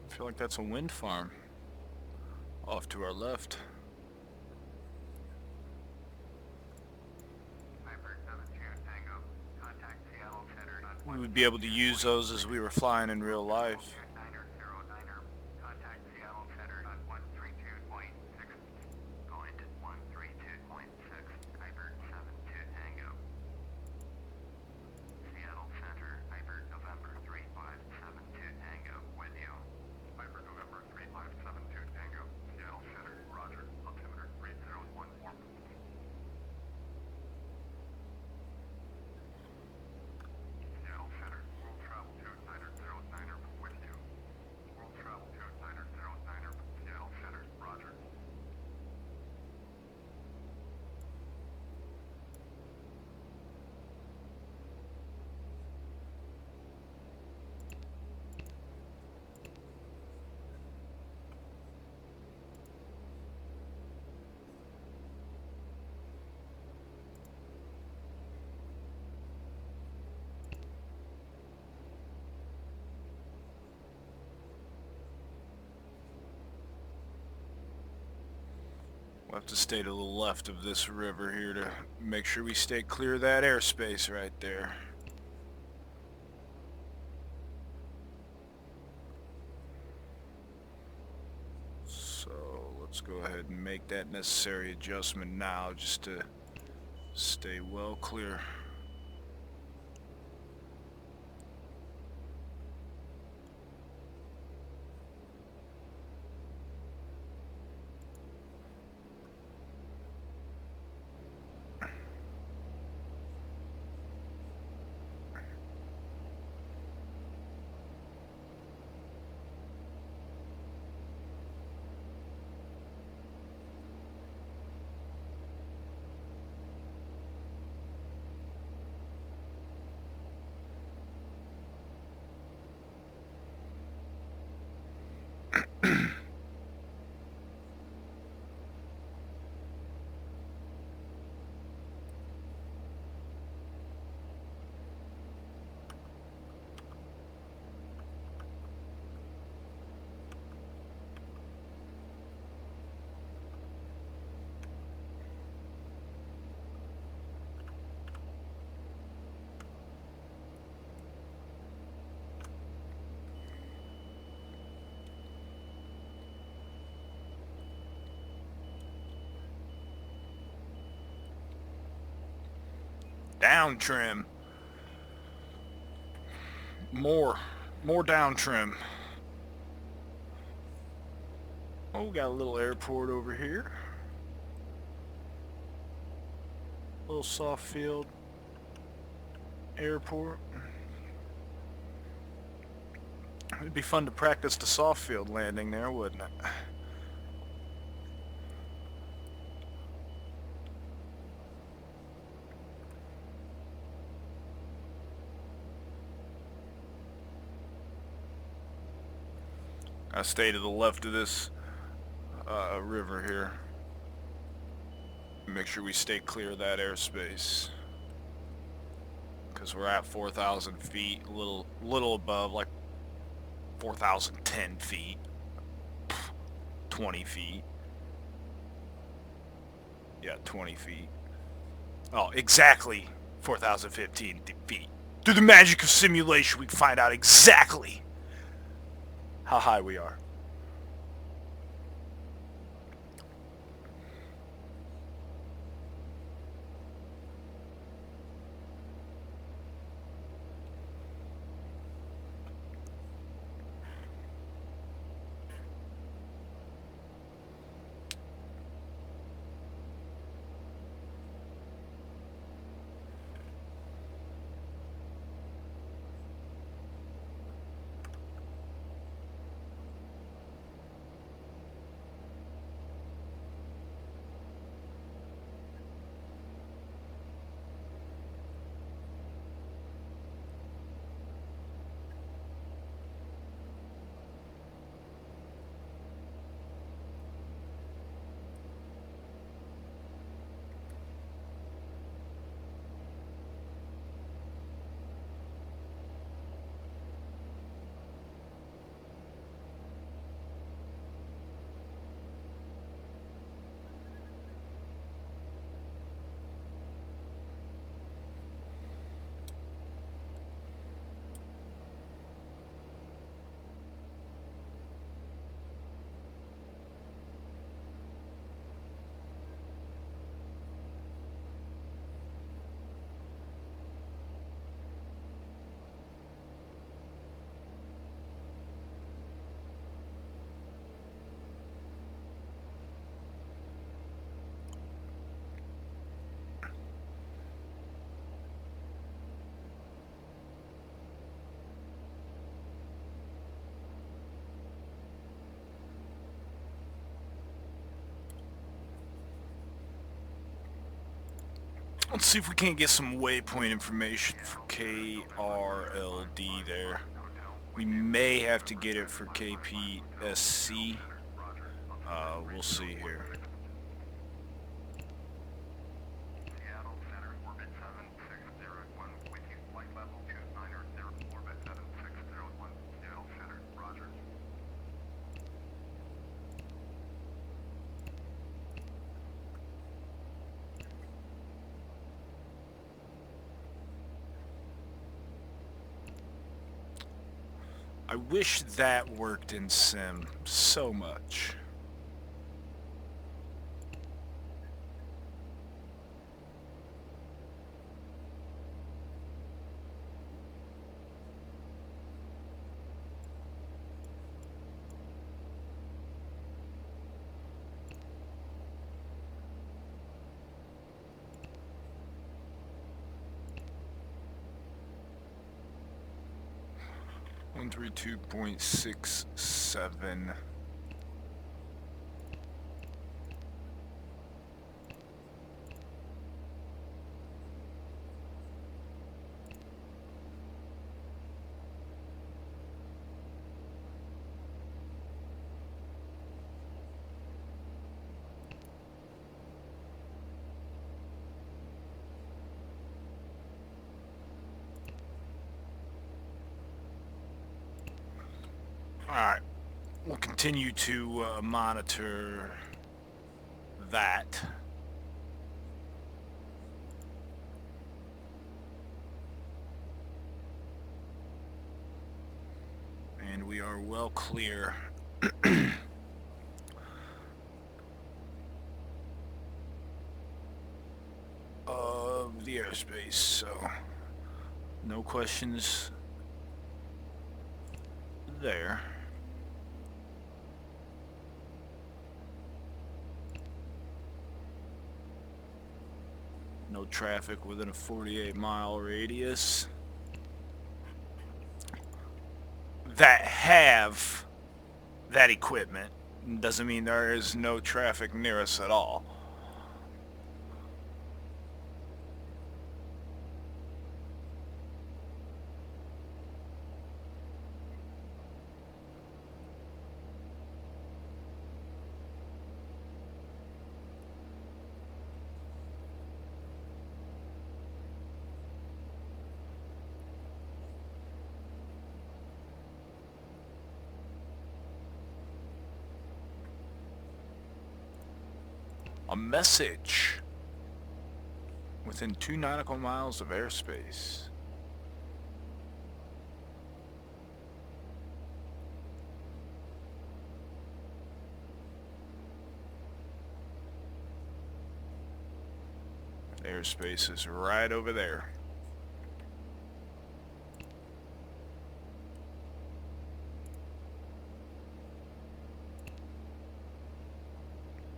I feel like that's a wind farm off to our left. We would be able to use those as we were flying in real life. We'll have to stay to the left of this river here to make sure we stay clear of that airspace right there. So let's go ahead and make that necessary adjustment now just to stay well clear. Down trim. More down trim. Oh, we got a little airport over here. Little soft field airport. It'd be fun to practice the soft field landing there, wouldn't it? I stay to the left of this river here. Make sure we stay clear of that airspace, because we're at 4,000 feet, a little above, like 4,010 feet, 20 feet. Yeah, 20 feet. Oh, exactly 4,015 feet. Through the magic of simulation, we can find out exactly how high we are. Let's see if we can't get some waypoint information for KRLD there. We may have to get it for KPSC. We'll see here. I wish that worked in Sim so much. One 132.67. Alright, we'll continue to monitor that. And we are well clear of the airspace, so no questions there. No traffic within a 48-mile radius that have that equipment. Doesn't mean there is no traffic near us at all. A message within 2 nautical miles of airspace. Airspace is right over there.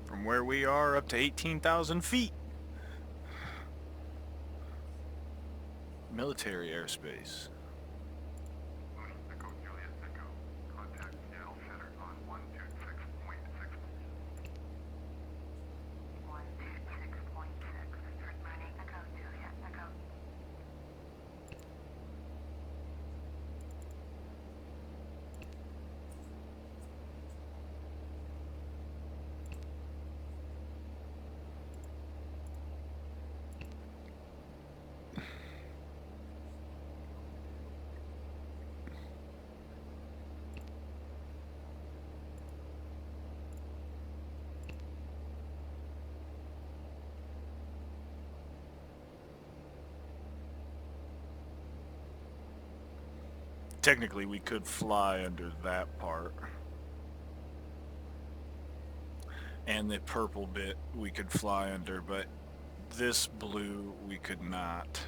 From where we are up to 18,000 feet. Military airspace. Echo Juliet Echo. Contact Seattle Center on 126.6. 126.6. Good morning, Echo Juliet Echo. Technically, we could fly under that part. And the purple bit we could fly under, but this blue we could not.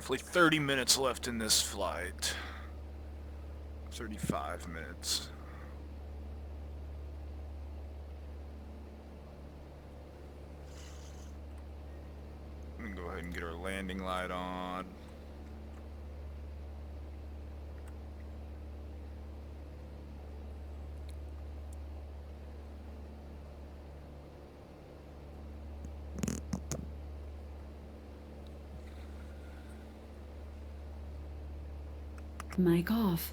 Roughly 30 minutes left in this flight. 35 minutes. I'm gonna go ahead and get our landing light on. Mic off.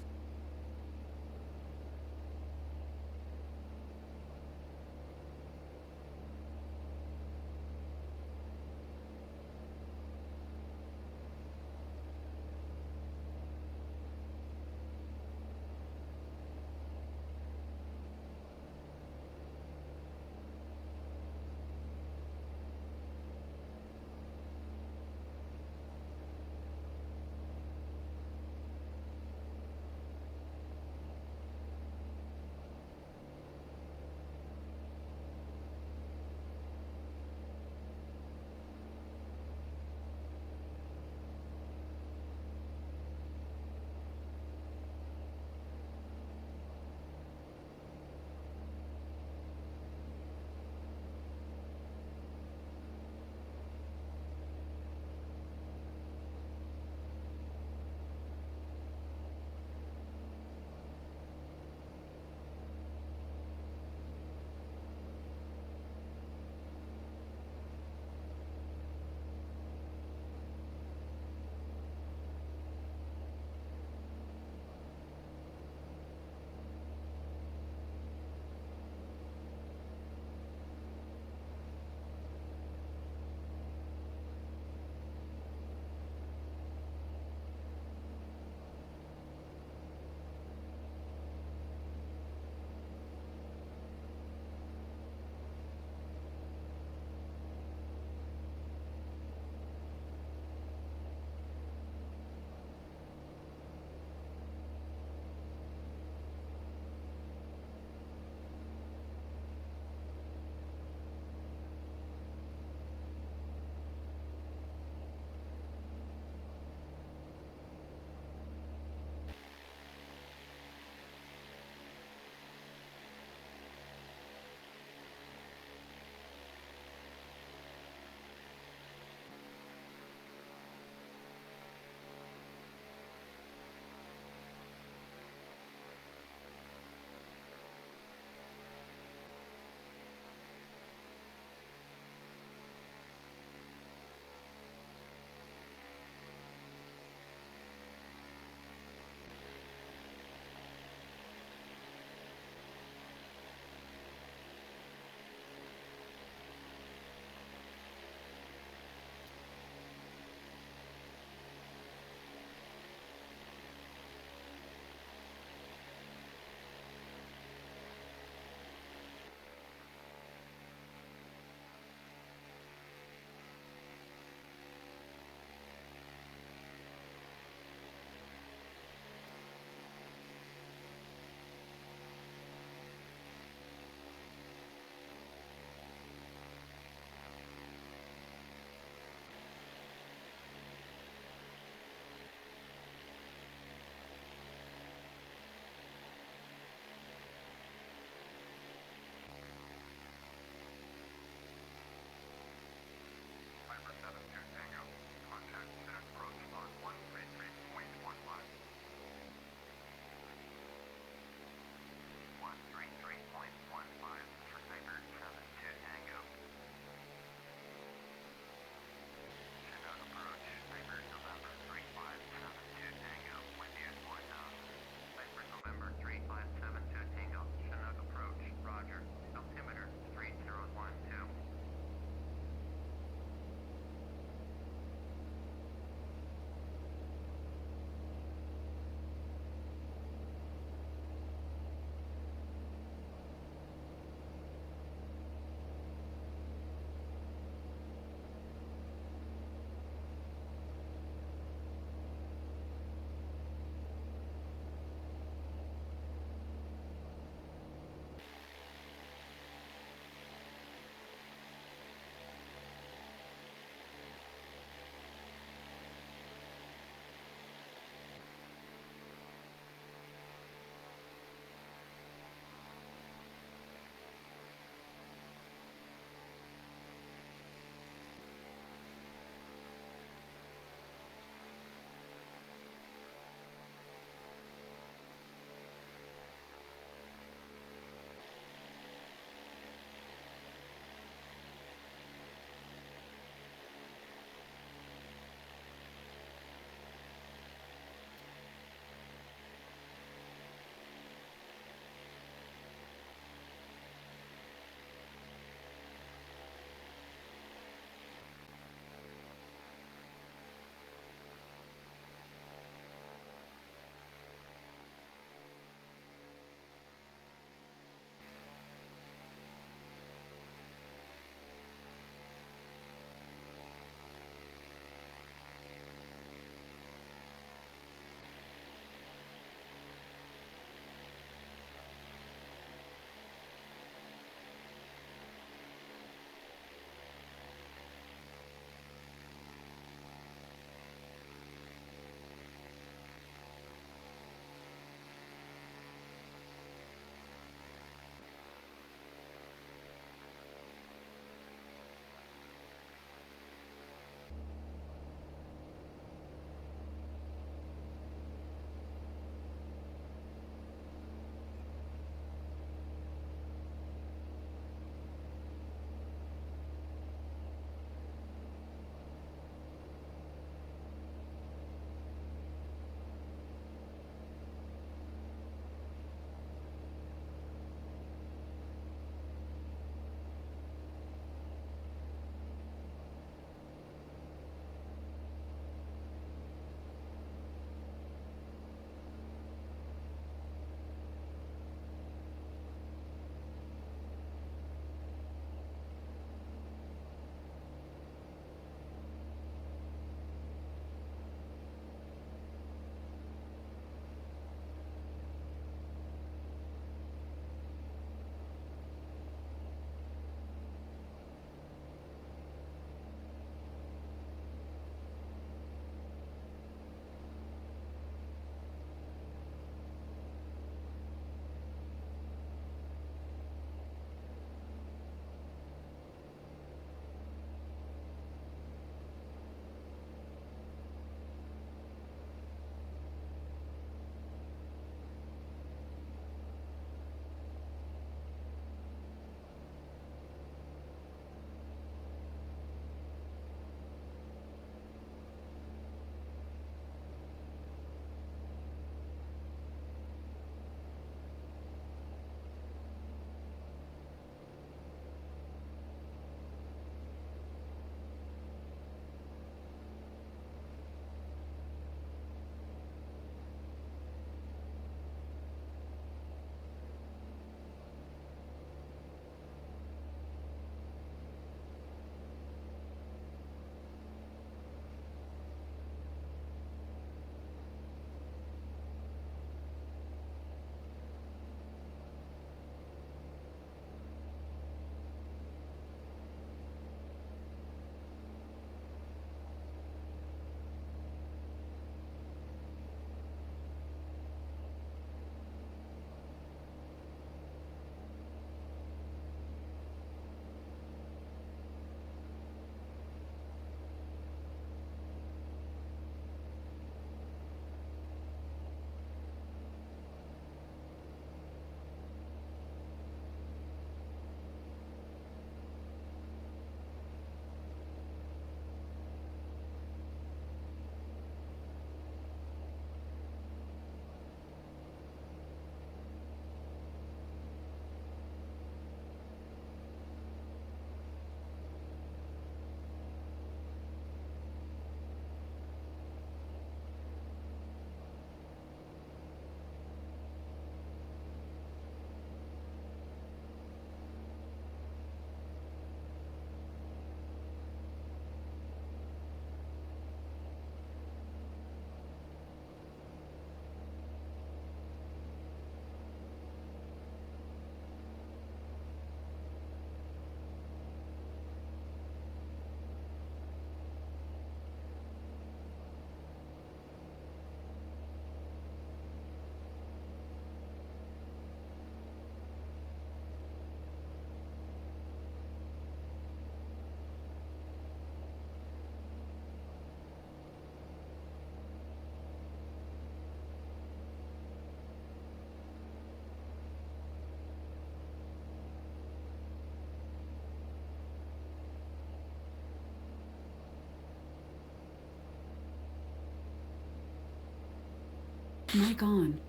Mic on.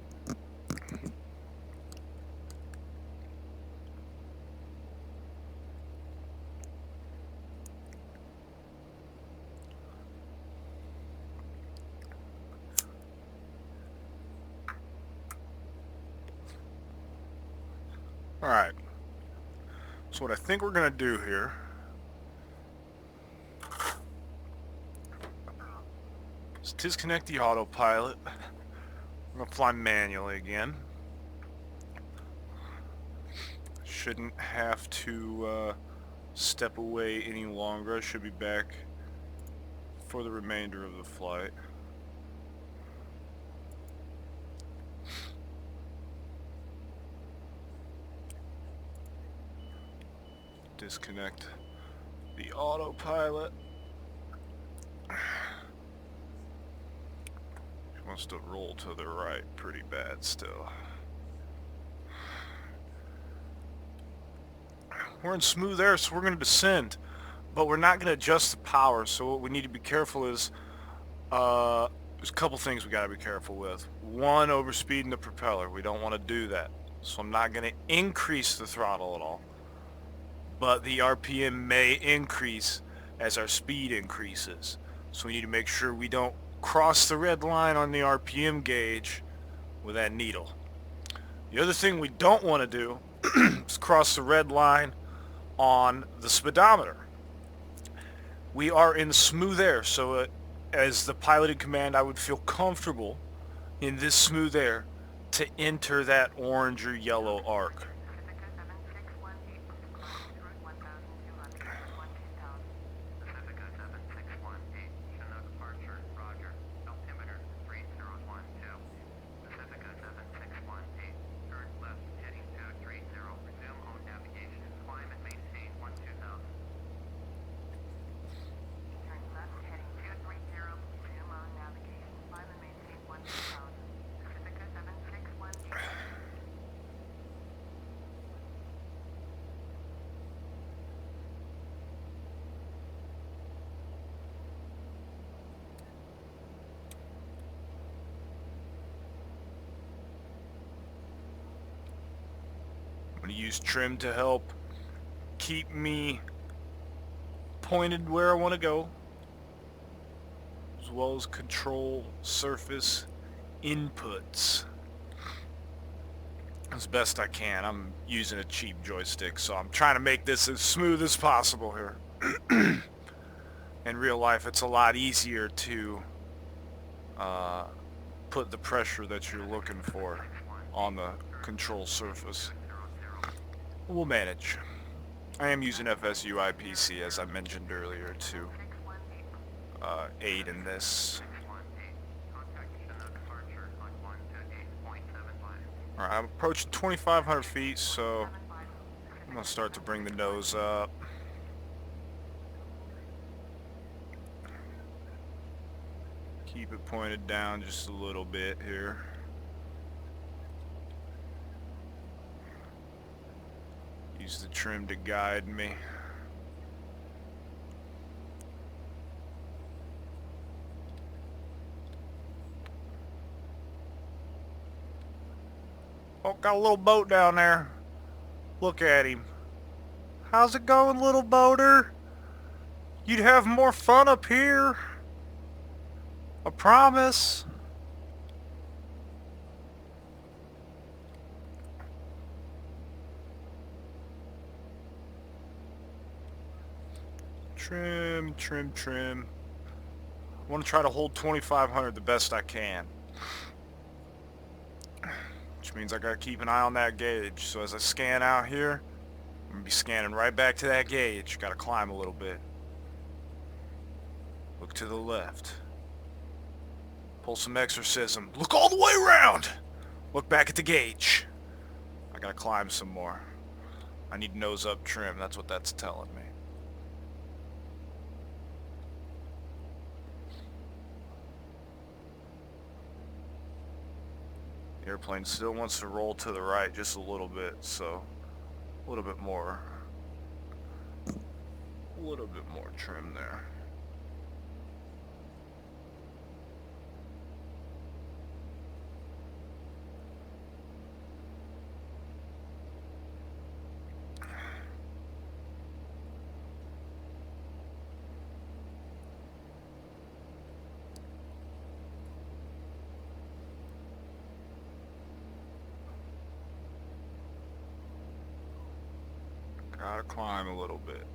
Alright. So what I think we're going to do here is disconnect the autopilot. I'm going to fly manually again. Shouldn't have to step away any longer. I should be back for the remainder of the flight. Disconnect the autopilot. She wants to roll to the right pretty bad still. We're in smooth air, so we're going to descend, but we're not going to adjust the power. So what we need to be careful is, there's a couple things we got to be careful with. One, overspeeding the propeller. We don't want to do that. So I'm not going to increase the throttle at all. But the RPM may increase as our speed increases. So we need to make sure we don't cross the red line on the RPM gauge with that needle. The other thing we don't want to do is cross the red line on the speedometer. We are in smooth air, so as the pilot in command, I would feel comfortable in this smooth air to enter that orange or yellow arc. Pacifica 7618, Chinook departure, roger. Altimeter 3012. Pacifica 7618, turn left heading 230, resume on navigation, climb and maintain 12000. Turn left heading 230, resume on navigation, climb and maintain 12000. Pacifica 7618. I'm going to use trim to help keep me pointed where I want to go, as well as control surface inputs as best I can. I'm using a cheap joystick, so I'm trying to make this as smooth as possible here. In real life, it's a lot easier to put the pressure that you're looking for on the control surface. We'll manage. I am using FSU IPC, as I mentioned earlier, to aid in this. Alright, I'm approaching 2,500 feet, so I'm going to start to bring the nose up. Keep it pointed down just a little bit here. Use the trim to guide me. Oh, got a little boat down there. Look at him. How's it going, little boater? You'd have more fun up here. I promise. Trim, trim, trim. I want to try to hold 2,500 the best I can. Which means I gotta keep an eye on that gauge. So as I scan out here, I'm gonna be scanning right back to that gauge. Gotta climb a little bit. Look to the left. Pull some exorcism. Look all the way around! Look back at the gauge. I gotta climb some more. I need nose up trim. That's what that's telling me. The airplane still wants to roll to the right just a little bit, so a little bit more trim there. Gotta climb a little bit.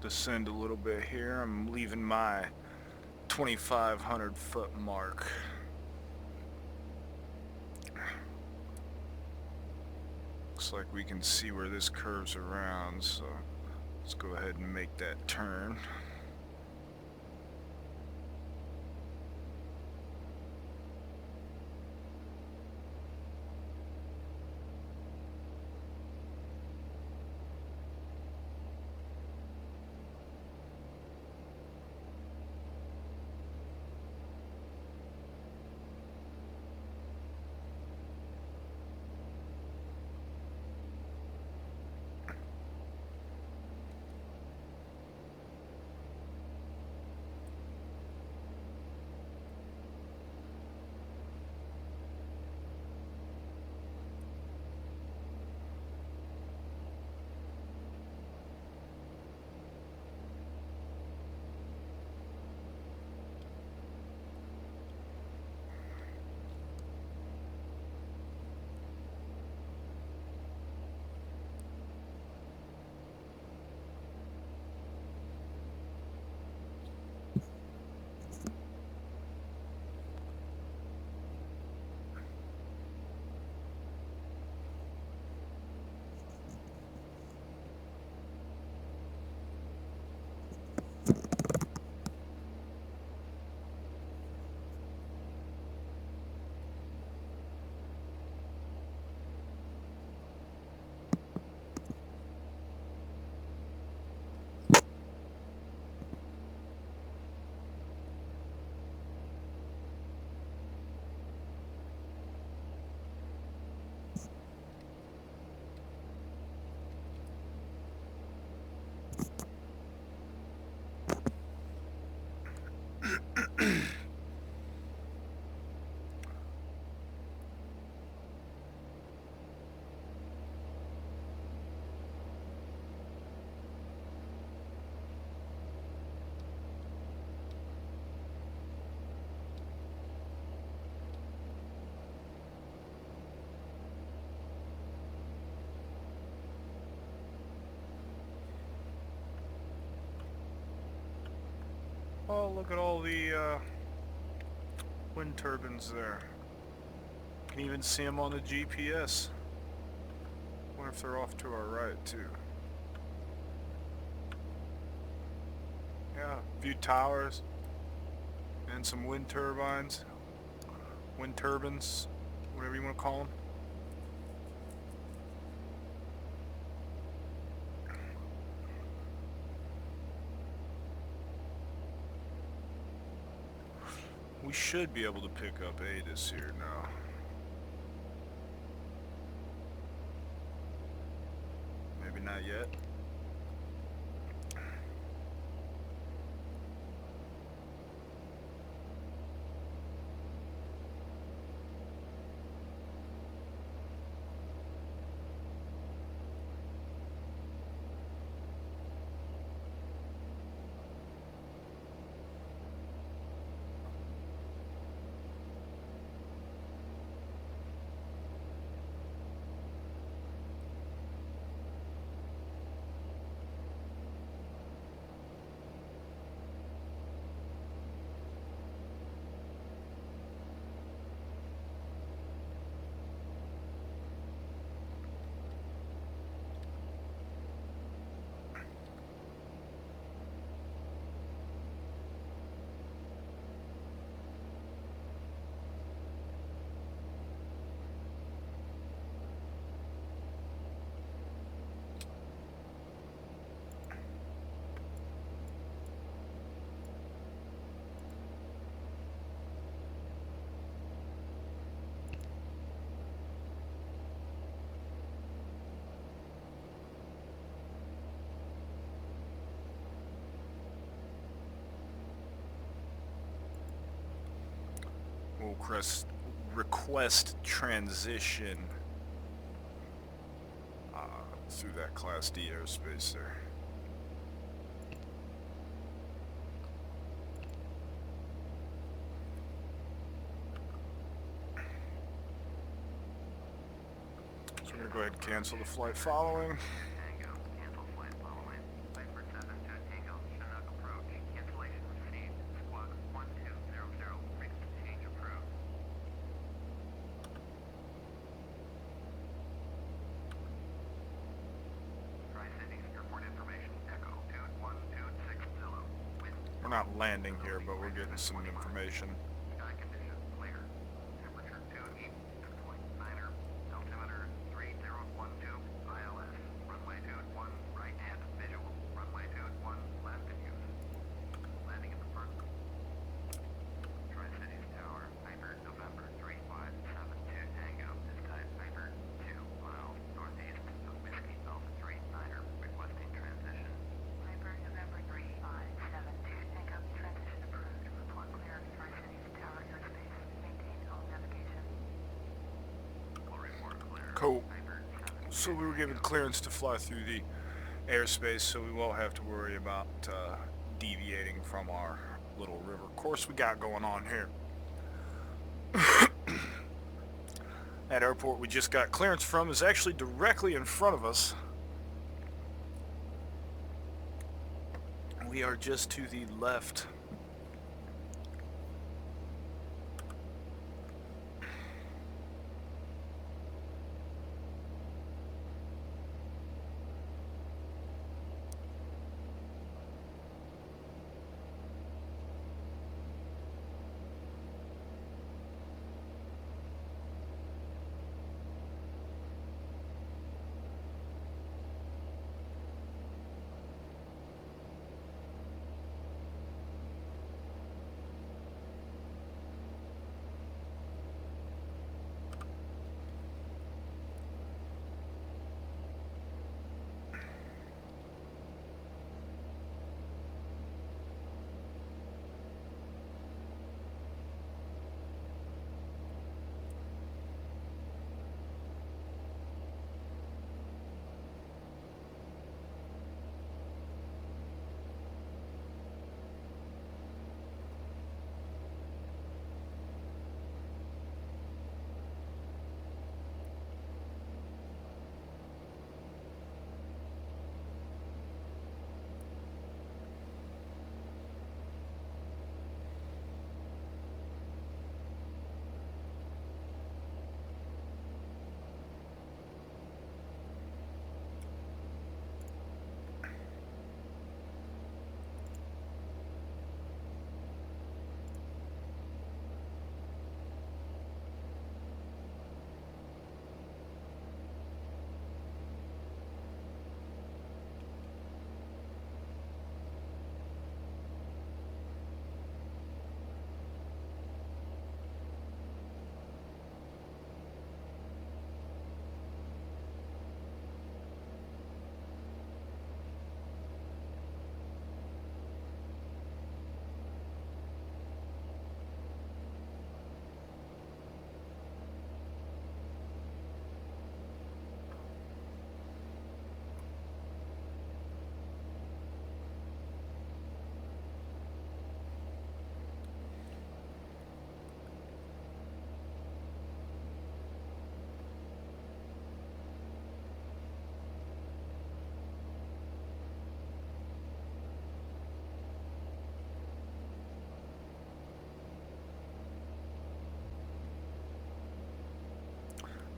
Descend a little bit here. I'm leaving my 2,500 foot mark. Looks like we can see where this curves around, so let's go ahead and make that turn. Oh, look at all the wind turbines there. You can even see them on the GPS. Wonder if they're off to our right too. Yeah, a few towers and some wind turbines, whatever you want to call them. We should be able to pick up ATIS here now. Maybe not yet. We'll request transition through that Class D airspace there. So we're going to go ahead and cancel the flight following. Tango, cancel flight following. Viper 7 to Tango, Chinook approach. Cancellation received. Squawk 1200, frequency change approved. Tri-Cities, airport information, Echo 21260. We're not landing here, but we're getting some information. Sky conditions clear. Temperature 2 east, 6.9er. Altimeter 3012 ILS. Runway 21 right hand visual. Runway 21 left use. Landing in the front. Tri-Cities Tower. Viper November 3572 Tango. This type Viper 2 miles northeast of Whiskey Alpha 39er. Requesting transition. Viper November 3572 Tango. Transition approved. Report clear. Tri-Cities Tower airspace. Maintain all navigation. Will report clear. Cool. Viper 7. So we were given clearance to fly through the airspace, so we won't have to worry about deviating from our little river course we got going on here. That airport we just got clearance from is actually directly in front of us. We are just to the left.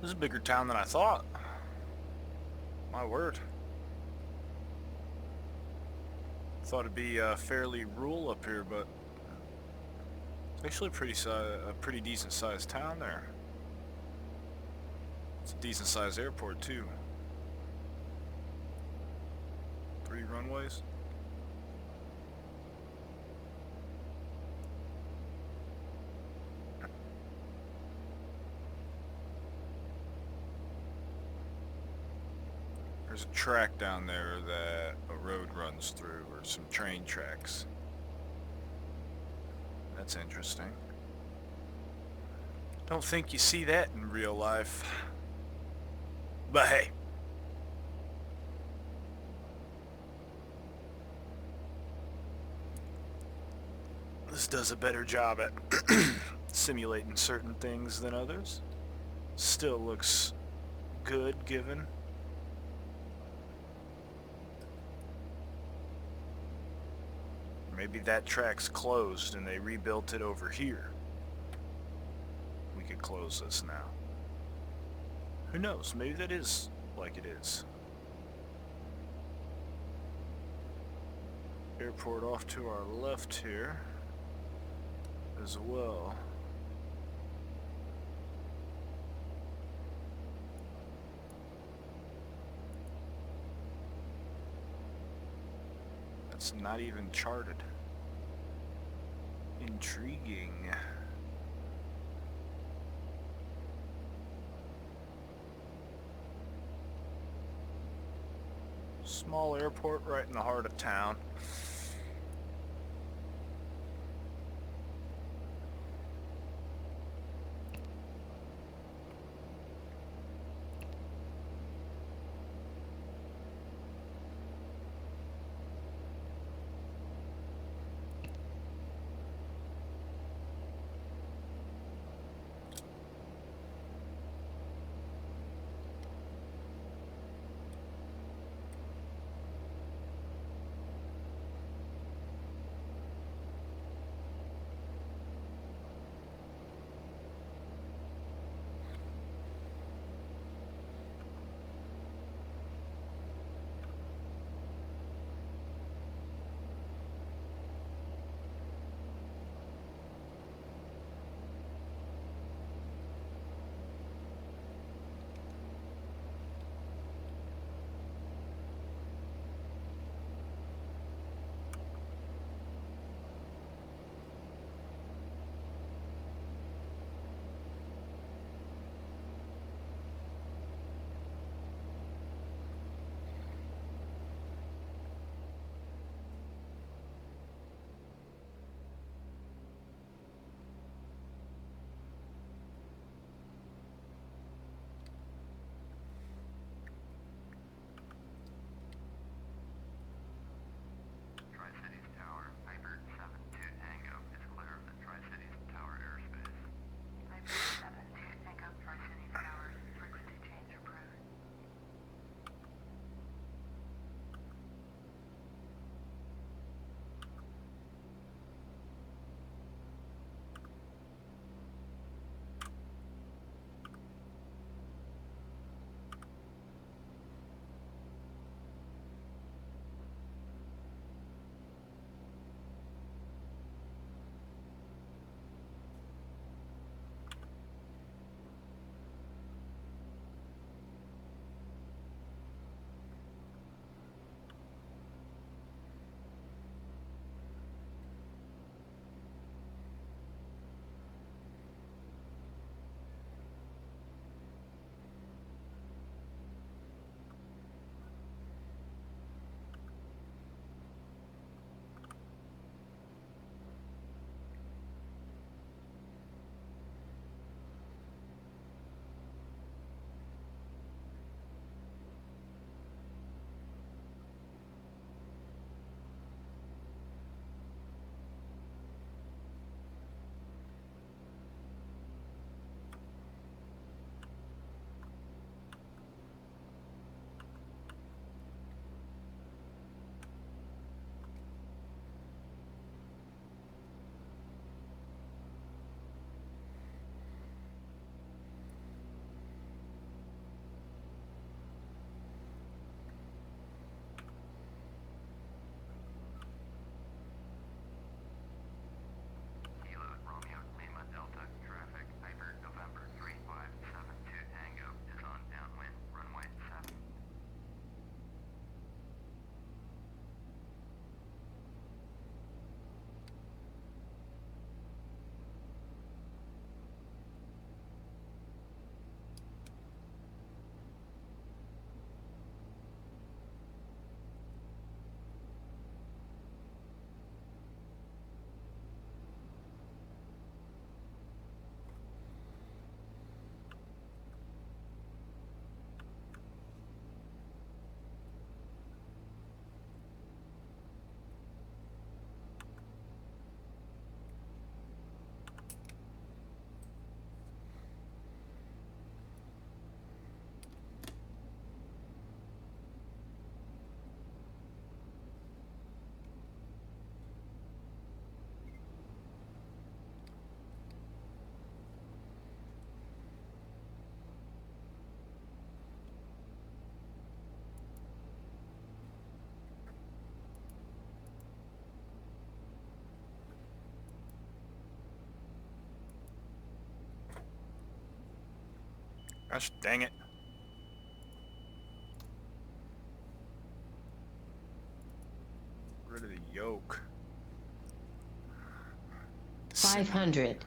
This is a bigger town than I thought. My word. Thought it'd be fairly rural up here, but it's actually a pretty decent sized town there. It's a decent sized airport too. 3 runways. There's a track down there that a road runs through, or some train tracks. That's interesting. Don't think you see that in real life. But hey. This does a better job at simulating certain things than others. Still looks good given. Maybe that track's closed and they rebuilt it over here. We could close this now. Who knows? Maybe that is like it is. Airport off to our left here as well. That's not even charted. Intriguing. Small airport right in the heart of town. Gosh dang it. Rid of the yoke. 500.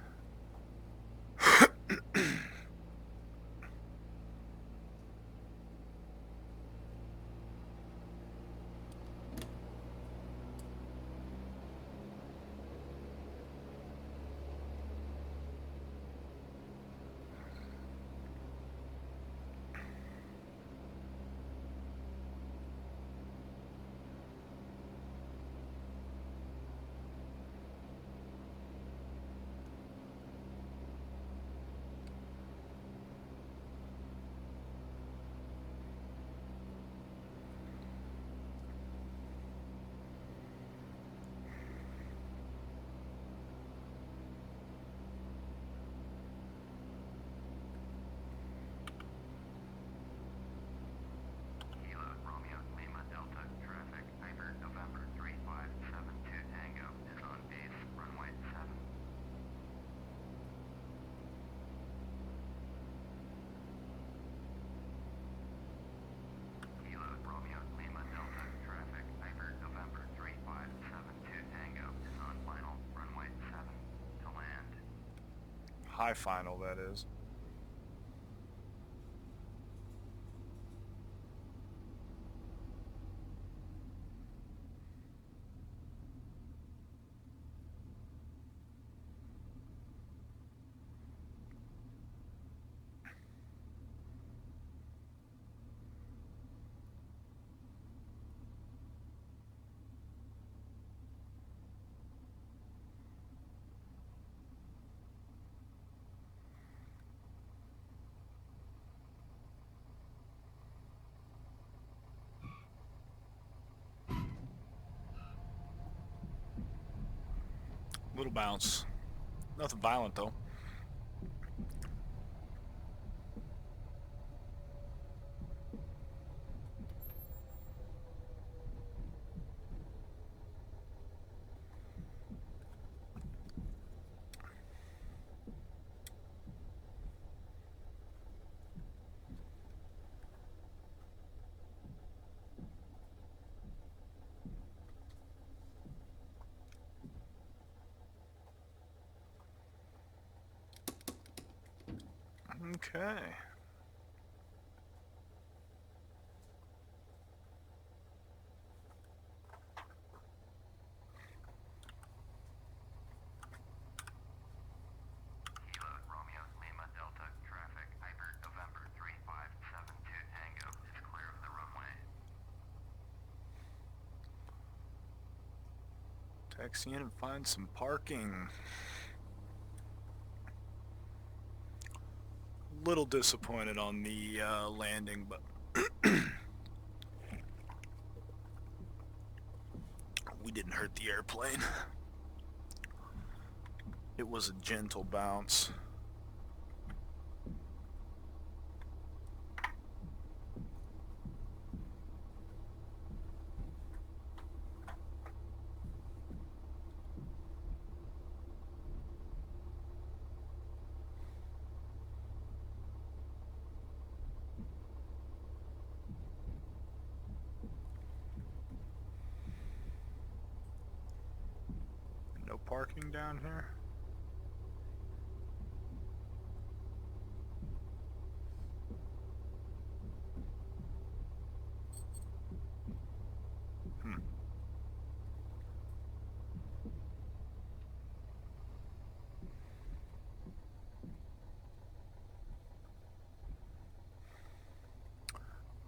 Kilo Romeo Lima Delta traffic. Piper November 3572 Tango is on base runway 7. Kilo Romeo Lima Delta traffic. Piper November 3572 Tango is on final runway 7 to land. High final, that is. Little bounce. Nothing violent though. Okay. Kilo Romeo Lima Delta traffic. Piper November 3572 Tango is clear of the runway. Taxi in and find some parking. Little disappointed on the landing, but we didn't hurt the airplane. It was a gentle bounce. No parking down here?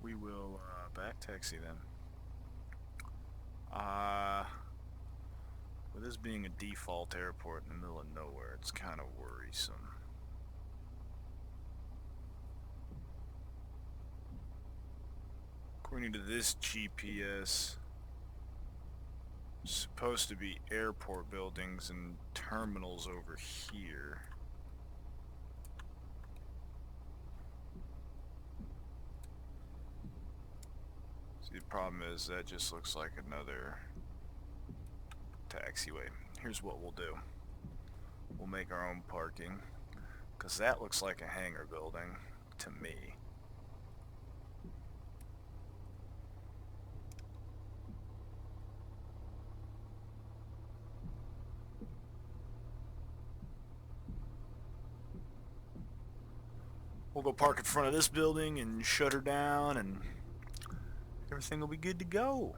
We will back taxi then. With this being a default airport in the middle of nowhere, it's kind of worrisome. According to this GPS, it's supposed to be airport buildings and terminals over here. See, the problem is that just looks like another taxiway. Here's what we'll do. We'll make our own parking, because that looks like a hangar building. look to me. We'll go park in front of this building and shut her down, and everything will be good to go.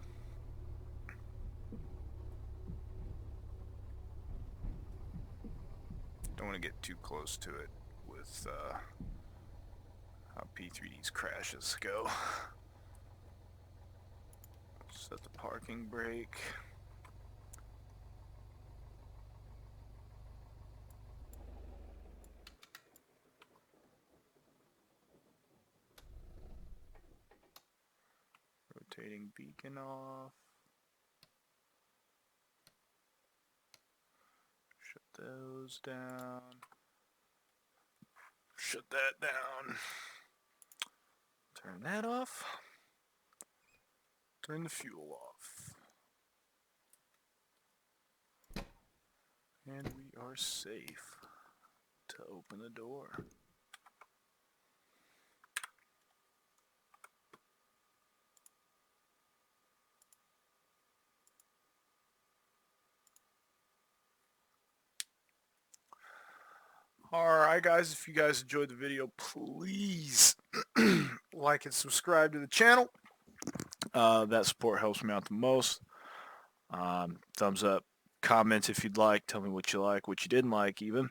Don't want to get too close to it with how P3D's crashes go. Set the parking brake. Rotating beacon off. Shut those down. Shut that down. Turn that off. Turn the fuel off. And we are safe to open the door. Alright guys, if you guys enjoyed the video, please like and subscribe to the channel. That support helps me out the most. Thumbs up, comment if you'd like, tell me what you like, what you didn't like even.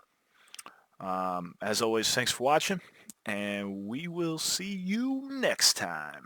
As always, thanks for watching, and we will see you next time.